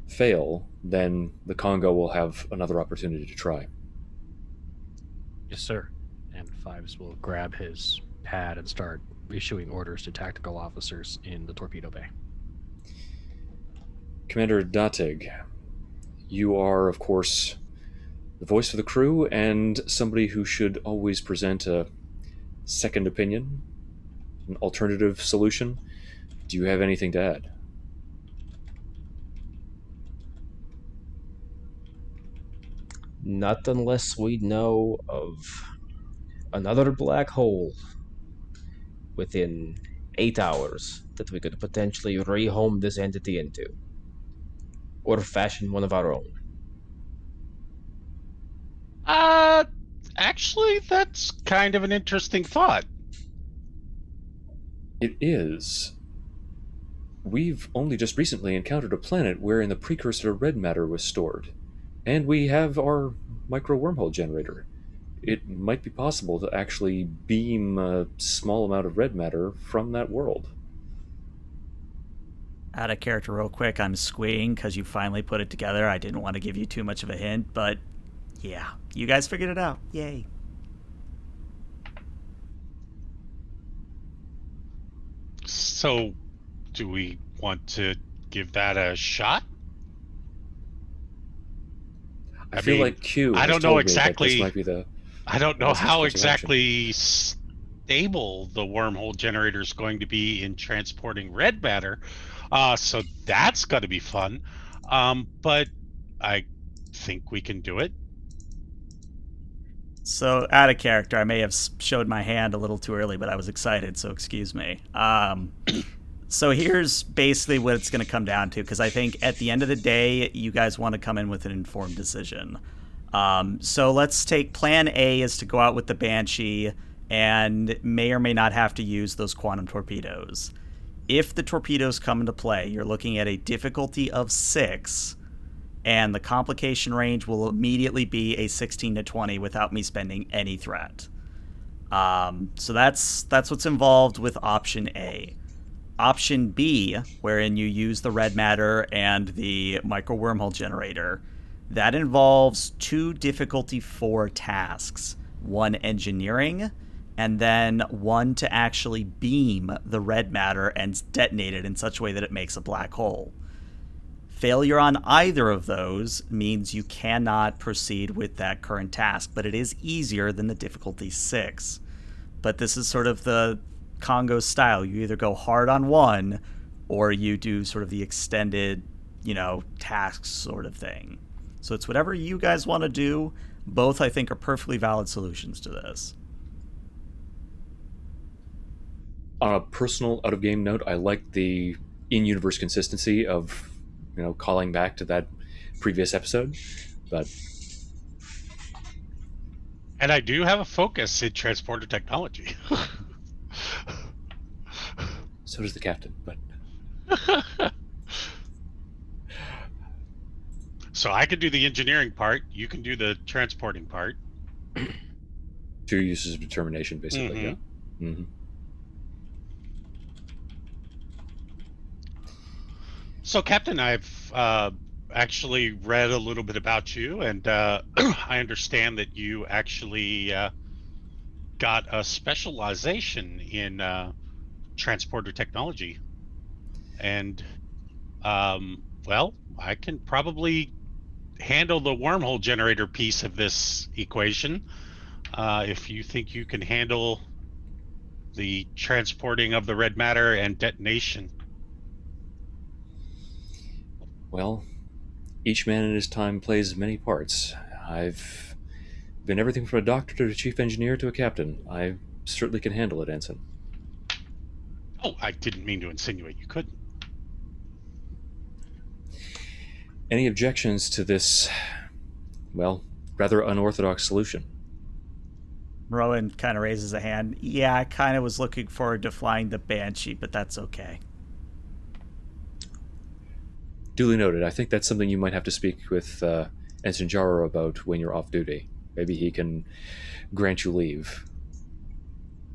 fail, then the Kongo will have another opportunity to try. Yes, sir. And Fives will grab his pad and start issuing orders to tactical officers in the torpedo bay. Commander Datig, you are, of course, the voice of the crew and somebody who should always present a second opinion, an alternative solution. Do you have anything to add? Not unless we know of another black hole within 8 hours that we could potentially rehome this entity into, or fashion one of our own. Actually, that's kind of an interesting thought. It is. We've only just recently encountered a planet wherein the precursor red matter was stored, and we have our micro wormhole generator. It might be possible to actually beam a small amount of red matter from that world. Out of character real quick, I'm squeeing because you finally put it together. I didn't want to give you too much of a hint, but yeah, you guys figured it out. Yay. So, do we want to give that a shot? I feel like Q. I don't know exactly. This might be the. I don't know how course of exactly stable the wormhole generator is going to be in transporting red matter. So that's got to be fun. But I think we can do it. So, out of character, I may have showed my hand a little too early, but I was excited, so excuse me. So here's basically what it's going to come down to, because I think at the end of the day, you guys want to come in with an informed decision. So let's take plan A is to go out with the Banshee and may or may not have to use those quantum torpedoes. If the torpedoes come into play, you're looking at a difficulty of 6, and the complication range will immediately be a 16 to 20 without me spending any threat. So that's what's involved with option A. Option B, wherein you use the red matter and the micro wormhole generator, that involves 2 difficulty 4 tasks. 1 engineering, and then 1 to actually beam the red matter and detonate it in such a way that it makes a black hole. Failure on either of those means you cannot proceed with that current task, but it is easier than the difficulty 6. But this is sort of the Kongo style. You either go hard on one, or you do sort of the extended, tasks sort of thing. So it's whatever you guys want to do. Both, I think, are perfectly valid solutions to this. On a personal out-of-game note, I like the in-universe consistency of, calling back to that previous episode, but... And I do have a focus in transporter technology. So does the captain, but... So I could do the engineering part, you can do the transporting part. 2 uses of determination, basically, yeah. Mm-hmm. So, Captain, I've actually read a little bit about you, and I understand that you actually got a specialization in transporter technology. And, well, I can probably handle the wormhole generator piece of this equation. If you think you can handle the transporting of the red matter and detonation. Well, each man in his time plays many parts. I've been everything from a doctor to a chief engineer to a captain. I certainly can handle it, Ensign. Oh, I didn't mean to insinuate you couldn't. Any objections to this, rather unorthodox solution? Rowan kind of raises a hand. Yeah, I kind of was looking forward to flying the Banshee, but that's okay. Duly noted. I think that's something you might have to speak with Ensign Jaro about when you're off duty. Maybe he can grant you leave.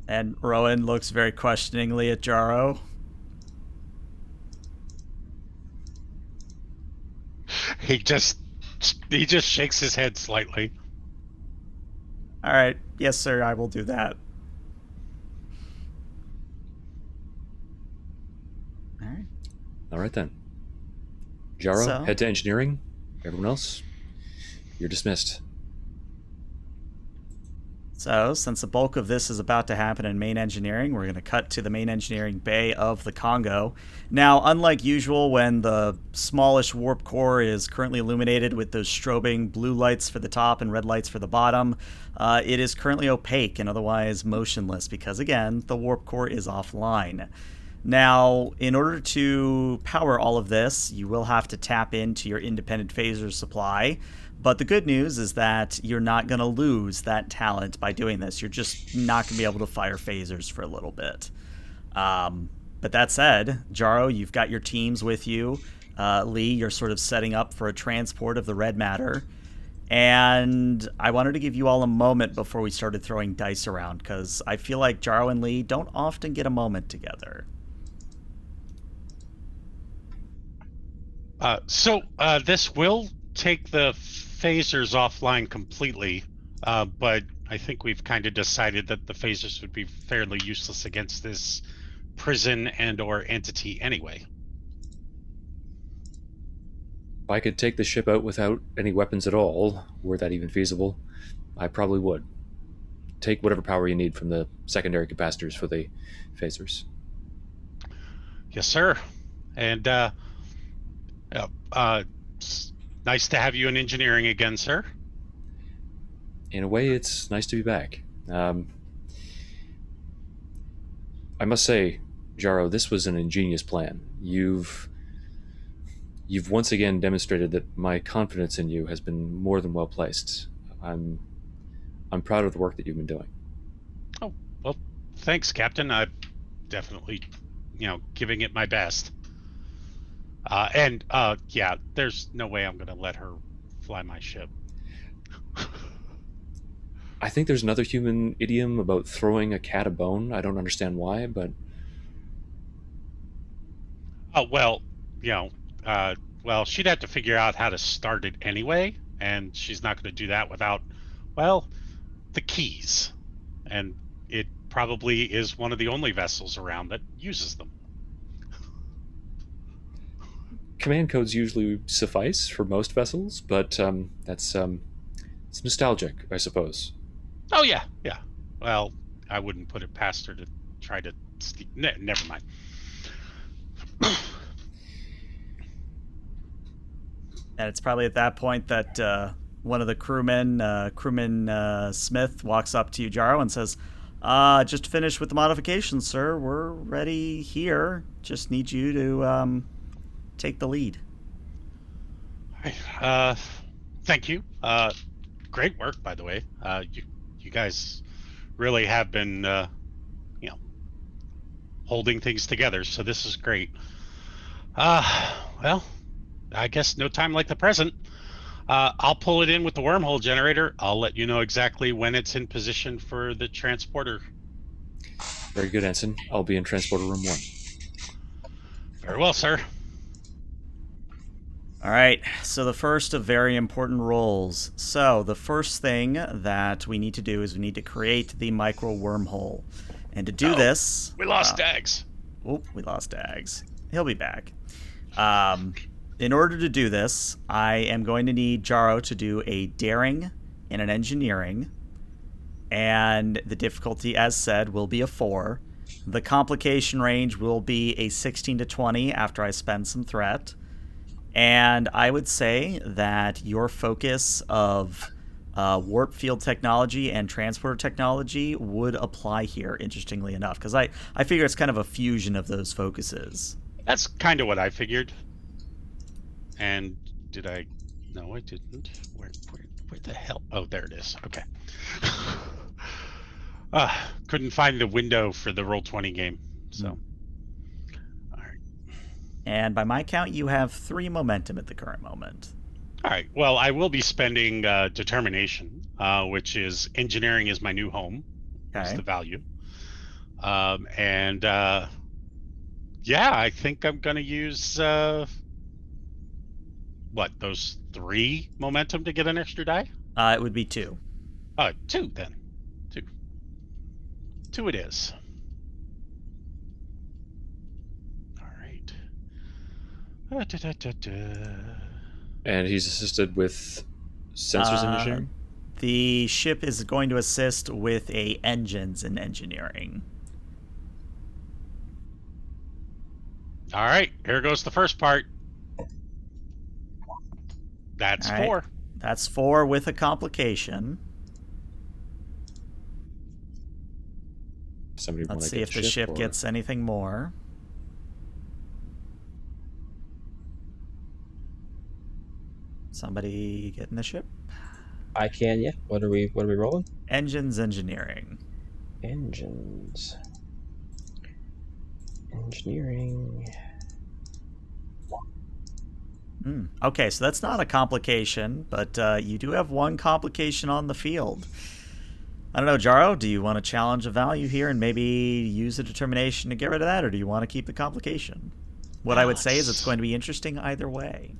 And Rowan looks very questioningly at Jaro. He just shakes his head slightly. All right. Yes, sir, I will do that. All right. All right, then. Jaro, So- head to engineering. Everyone else, you're dismissed. So, since the bulk of this is about to happen in main engineering, we're going to cut to the main engineering bay of the Kongo. Now, unlike usual, when the smallish warp core is currently illuminated with those strobing blue lights for the top and red lights for the bottom, it is currently opaque and otherwise motionless because, again, the warp core is offline. Now, in order to power all of this, you will have to tap into your independent phaser supply. But the good news is that you're not going to lose that talent by doing this. You're just not going to be able to fire phasers for a little bit. But that said, Jaro, you've got your teams with you. Lee, you're sort of setting up for a transport of the red matter. And I wanted to give you all a moment before we started throwing dice around, because I feel like Jaro and Lee don't often get a moment together. So this will take the phasers offline completely, but I think we've kind of decided that the phasers would be fairly useless against this prison and or entity anyway. If I could take the ship out without any weapons at all, were that even feasible, I probably would. Take whatever power you need from the secondary capacitors for the phasers. Yes, sir. And it's nice to have you in engineering again, sir. In a way, it's nice to be back. I must say, Jaro, this was an ingenious plan. You've You've once again demonstrated that my confidence in you has been more than well placed. I'm proud of the work that you've been doing. Oh, well, thanks, Captain. I'm definitely, giving it my best. Yeah, there's no way I'm going to let her fly my ship. I think there's another human idiom about throwing a cat a bone. I don't understand why, but... Oh, well, she'd have to figure out how to start it anyway, and she's not going to do that without, well, the keys. And it probably is one of the only vessels around that uses them. Command codes usually suffice for most vessels, but it's nostalgic, I suppose. Oh, yeah. Well, I wouldn't put it past her to try to... never mind. And it's probably at that point that one of the crewman Smith, walks up to you, Jaro, and says, just finished with the modifications, sir. We're ready here. Just need you to take the lead. Thank you. Great work, by the way. You guys really have been, holding things together, so this is great. Well, I guess no time like the present. I'll pull it in with the wormhole generator. I'll let you know exactly when it's in position for the transporter. Very good, Ensign. I'll be in transporter room 1. Very well, sir. All right, so the first of very important roles. So the first thing that we need to do is we need to create the micro wormhole. And to do this... We lost Dags. Oh, we lost Dags. He'll be back. In order to do this, I am going to need Jaro to do a daring and an engineering. And the difficulty, as said, will be a 4. The complication range will be a 16 to 20 after I spend some threat. And I would say that your focus of warp field technology and transporter technology would apply here, interestingly enough, because I figure it's kind of a fusion of those focuses. That's kind of what I figured. And did I? No, I didn't. Where the hell? Oh, there it is. Okay. Couldn't find the window for the Roll20 game, so. And by my count, you have 3 momentum at the current moment. All right. Well, I will be spending determination, which is engineering is my new home. Okay. Is the value. Yeah, I think I'm going to use those 3 momentum to get an extra die? It would be 2. 2 then. 2 it is. And he's assisted with sensors and engineering? The ship is going to assist with engines and engineering. All right, here goes the first part. That's 4. That's 4 with a complication. Let's see if the ship gets anything more. Somebody get in the ship? I can, yeah. What are we rolling? Engines, engineering. Engines. Engineering. Okay, so that's not a complication, but you do have 1 complication on the field. I don't know, Jaro, do you want to challenge a value here and maybe use a determination to get rid of that, or do you want to keep the complication? What I would say is it's going to be interesting either way.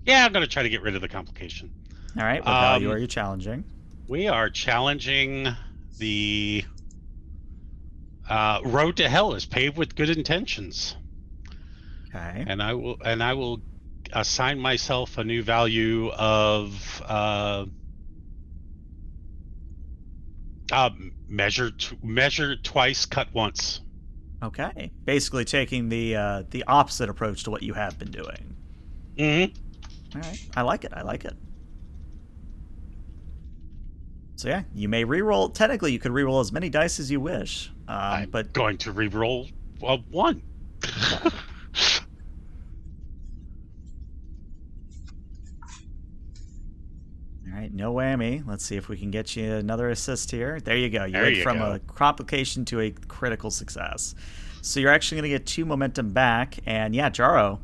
Yeah, I'm going to try to get rid of the complication. All right, what value are you challenging? We are challenging the road to hell is paved with good intentions. Okay. And I will assign myself a new value of measure twice, cut once. Okay. Basically taking the opposite approach to what you have been doing. Mm-hmm. All right. I like it. So yeah, you may reroll. Technically, you could reroll as many dice as you wish. I'm But going to re-roll one. all right, no whammy. Let's see if we can get you another assist here. There you go. You There went you from go. a complication to a critical success. So you're actually going to get 2 momentum back. And yeah, Jaro,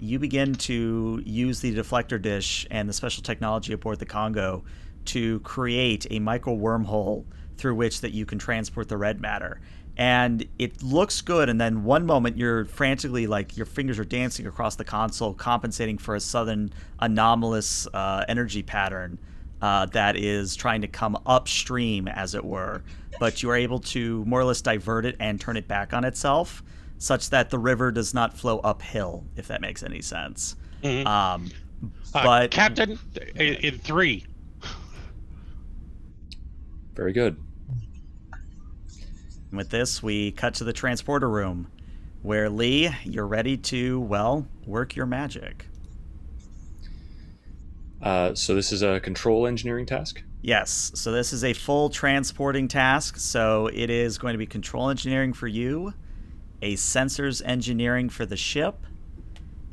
you begin to use the deflector dish and the special technology aboard the Kongo to create a micro wormhole through which that you can transport the red matter. And it looks good, and then one moment you're frantically, like, your fingers are dancing across the console, compensating for a sudden anomalous energy pattern that is trying to come upstream, as it were. But you are able to more or less divert it and turn it back on itself, such that the river does not flow uphill, if that makes any sense. Mhm. But Captain, in 3. Very good. with this, we cut to the transporter room, where Lee, you're ready to, well, work your magic. So this is a control engineering task? Yes, so this is a full transporting task, so it is going to be control engineering for you, a sensors engineering for the ship,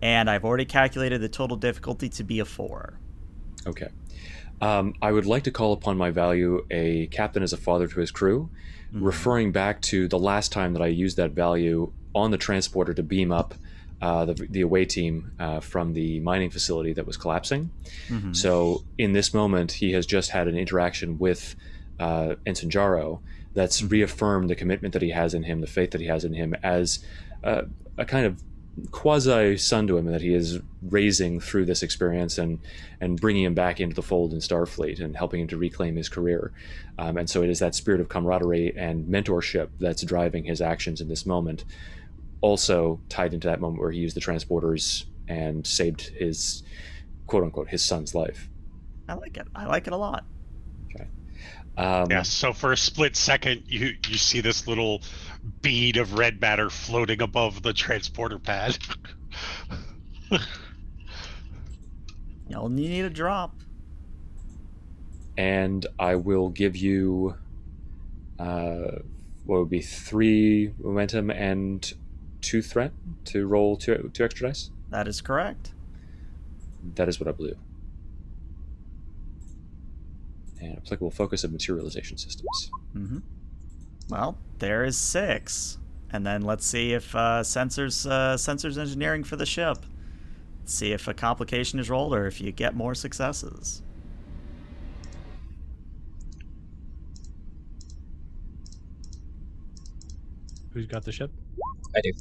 and I've already calculated the total difficulty to be a 4. Okay. I would like to call upon my value, a captain as a father to his crew, referring back to the last time that I used that value on the transporter to beam up the away team from the mining facility that was collapsing. So in this moment, he has just had an interaction with Ensign Jaro that's reaffirmed the commitment that he has in him, the faith that he has in him as a kind of quasi-son to him, that he is raising through this experience and bringing him back into the fold in Starfleet and helping him to reclaim his career. And so it is that spirit of camaraderie and mentorship that's driving his actions in this moment, also tied into that moment where he used the transporters and saved his, quote-unquote, his son's life. I like it. I like it a lot. Okay. Yeah, so for a split second, you see this little bead of red matter floating above the transporter pad. You'll need a drop. And I will give you what would be 3 momentum and 2 threat to roll 2 extra dice. That is correct. That is what I will do. And applicable focus of materialization systems. Well, there is 6. And then let's see if sensors engineering for the ship. See if a complication is rolled or if you get more successes. Who's got the ship? I do.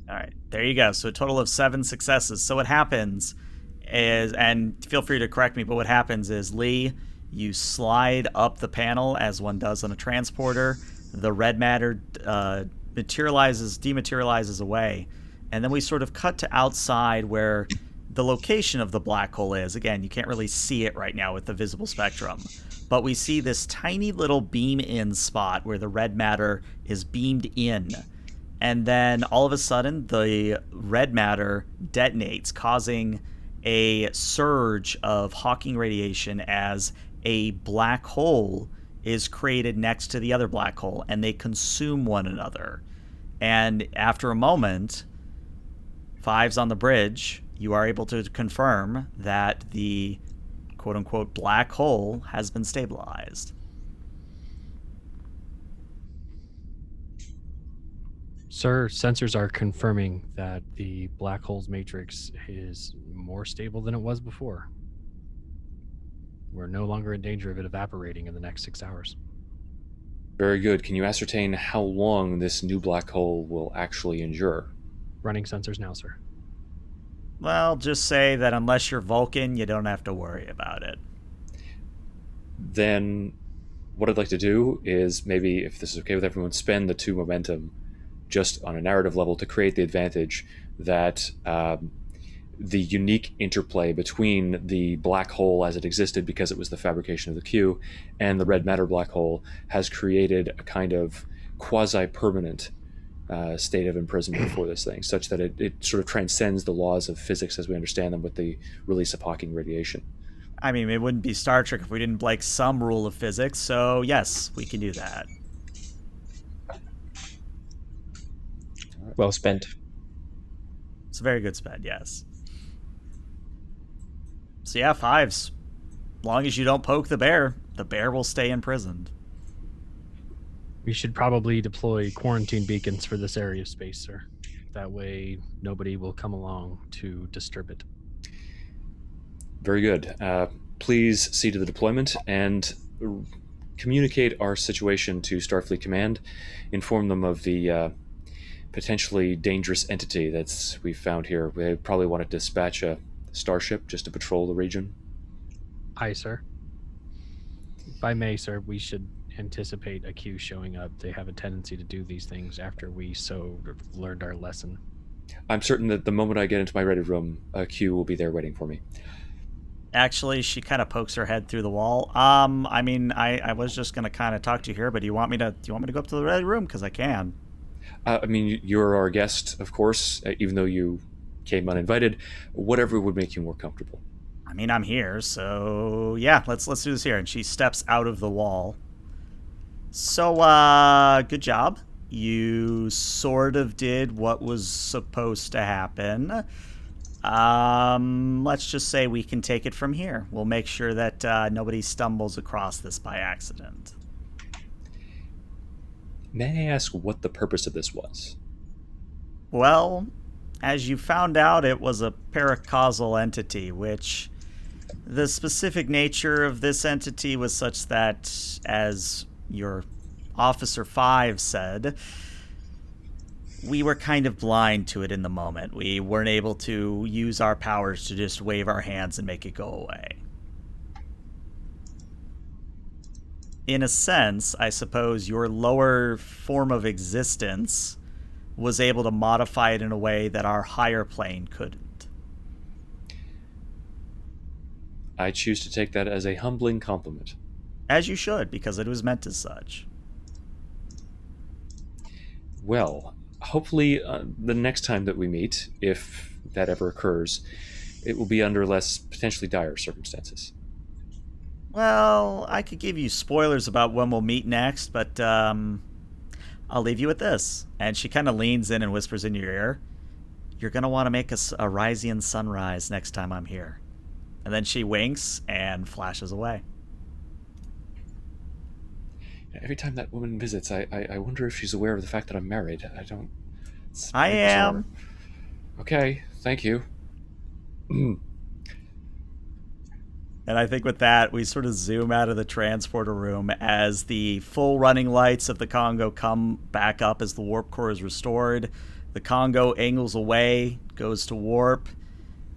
All right, there you go. So a total of 7 successes. So what happens is, and feel free to correct me, but what happens is, Lee, you slide up the panel as one does on a transporter. The red matter dematerializes away, and then we sort of cut to outside where the location of the black hole is. Again, you can't really see it right now with the visible spectrum, but we see this tiny little beam in spot where the red matter is beamed in. And then all of a sudden, the red matter detonates, causing a surge of Hawking radiation as a black hole is created next to the other black hole, and they consume one another. And after a moment, Fives on the bridge, you are able to confirm that the quote-unquote black hole has been stabilized. Sir, sensors are confirming that the black hole's matrix is more stable than it was before. We're no longer in danger of it evaporating in the next 6 hours. Very good. Can you ascertain how long this new black hole will actually endure? Running sensors now, sir. Well, just say that unless you're Vulcan, you don't have to worry about it. Then what I'd like to do is, maybe, if this is okay with everyone, spend the 2 momentum just on a narrative level to create the advantage that the unique interplay between the black hole as it existed because it was the fabrication of the Q and the red matter black hole has created a kind of quasi-permanent state of imprisonment for this thing, such that it sort of transcends the laws of physics as we understand them with the release of Hawking radiation. I mean, it wouldn't be Star Trek if we didn't like some rule of physics, so yes, we can do that. Well spent. It's a very good spend, yes. So yeah, 5s. As long as you don't poke the bear will stay imprisoned. We should probably deploy quarantine beacons for this area of space, sir. That way, nobody will come along to disturb it. Very good. Please see to the deployment and communicate our situation to Starfleet Command. Inform them of the potentially dangerous entity that's we've found here. We probably want to dispatch a starship just to patrol the region. Aye, sir. If I may, sir, we should anticipate a Q showing up. They have a tendency to do these things after we learned our lesson. I'm certain that the moment I get into my ready room, a Q will be there waiting for me. Actually, she kind of pokes her head through the wall. I mean, I was just going to kind of talk to you here, but do you want me to go up to the ready room? Because I can. I mean, you're our guest, of course, even though you came uninvited. Whatever would make you more comfortable. I mean, I'm here, so yeah, let's do this here. And she steps out of the wall. So, good job. You sort of did what was supposed to happen. Let's just say we can take it from here. We'll make sure that nobody stumbles across this by accident. May I ask what the purpose of this was? Well, as you found out, it was a paracausal entity, which the specific nature of this entity was such that, as your Officer 5 said, we were kind of blind to it in the moment. We weren't able to use our powers to just wave our hands and make it go away. In a sense, I suppose your lower form of existence was able to modify it in a way that our higher plane couldn't. I choose to take that as a humbling compliment. As you should, because it was meant as such. Well, hopefully the next time that we meet, if that ever occurs, it will be under less potentially dire circumstances. Well, I could give you spoilers about when we'll meet next, but I'll leave you with this. And she kind of leans in and whispers in your ear, you're going to want to make a Rysian sunrise next time I'm here. And then she winks and flashes away. Every time that woman visits, I wonder if she's aware of the fact that I'm married. I am. Okay, thank you. And I think with that, we sort of zoom out of the transporter room as the full running lights of the Kongo come back up as the warp core is restored. The Kongo angles away, goes to warp,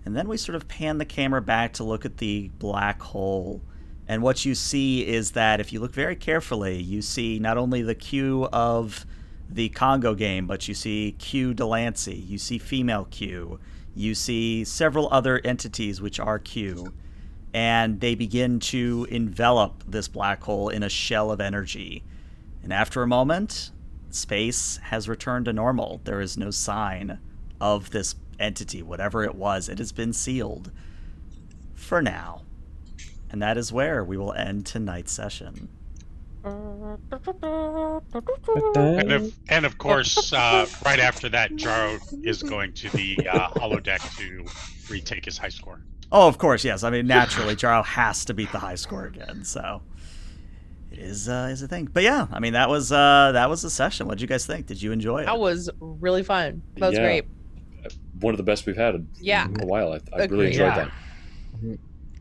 and then we sort of pan the camera back to look at the black hole. And what you see is that if you look very carefully, you see not only the Q of the Kongo game, but you see Q Delancey, you see female Q, you see several other entities which are Q. And they begin to envelop this black hole in a shell of energy. And after a moment, space has returned to normal. There is no sign of this entity, whatever it was. It has been sealed for now. And that is where we will end tonight's session. And of course, right after that, Jaro is going to the holodeck to retake his high score. Oh, of course, yes. I mean, naturally, Jaro has to beat the high score again, so it is a thing. But yeah, I mean, that was the session. What did you guys think? Did you enjoy it? That was really fun. That was great. One of the best we've had in a while. I really enjoyed that.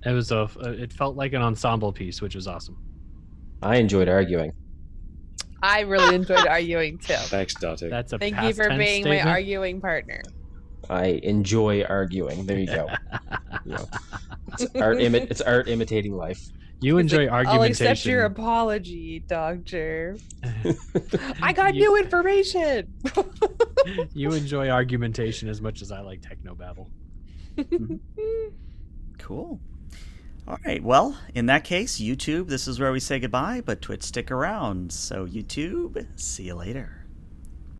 It was it felt like an ensemble piece, which was awesome. I enjoyed arguing. I really enjoyed arguing too. Thanks, Date. That's a Thank you past for tense being statement. my arguing partner. I enjoy arguing. There you go. You know, it's art imitating life. You enjoy I'll argumentation. accept your apology, Doctor. I got new information. You enjoy argumentation as much as I like technobabble. Cool. All right. Well, in that case, YouTube, this is where we say goodbye, but Twitch, stick around. So, YouTube, see you later.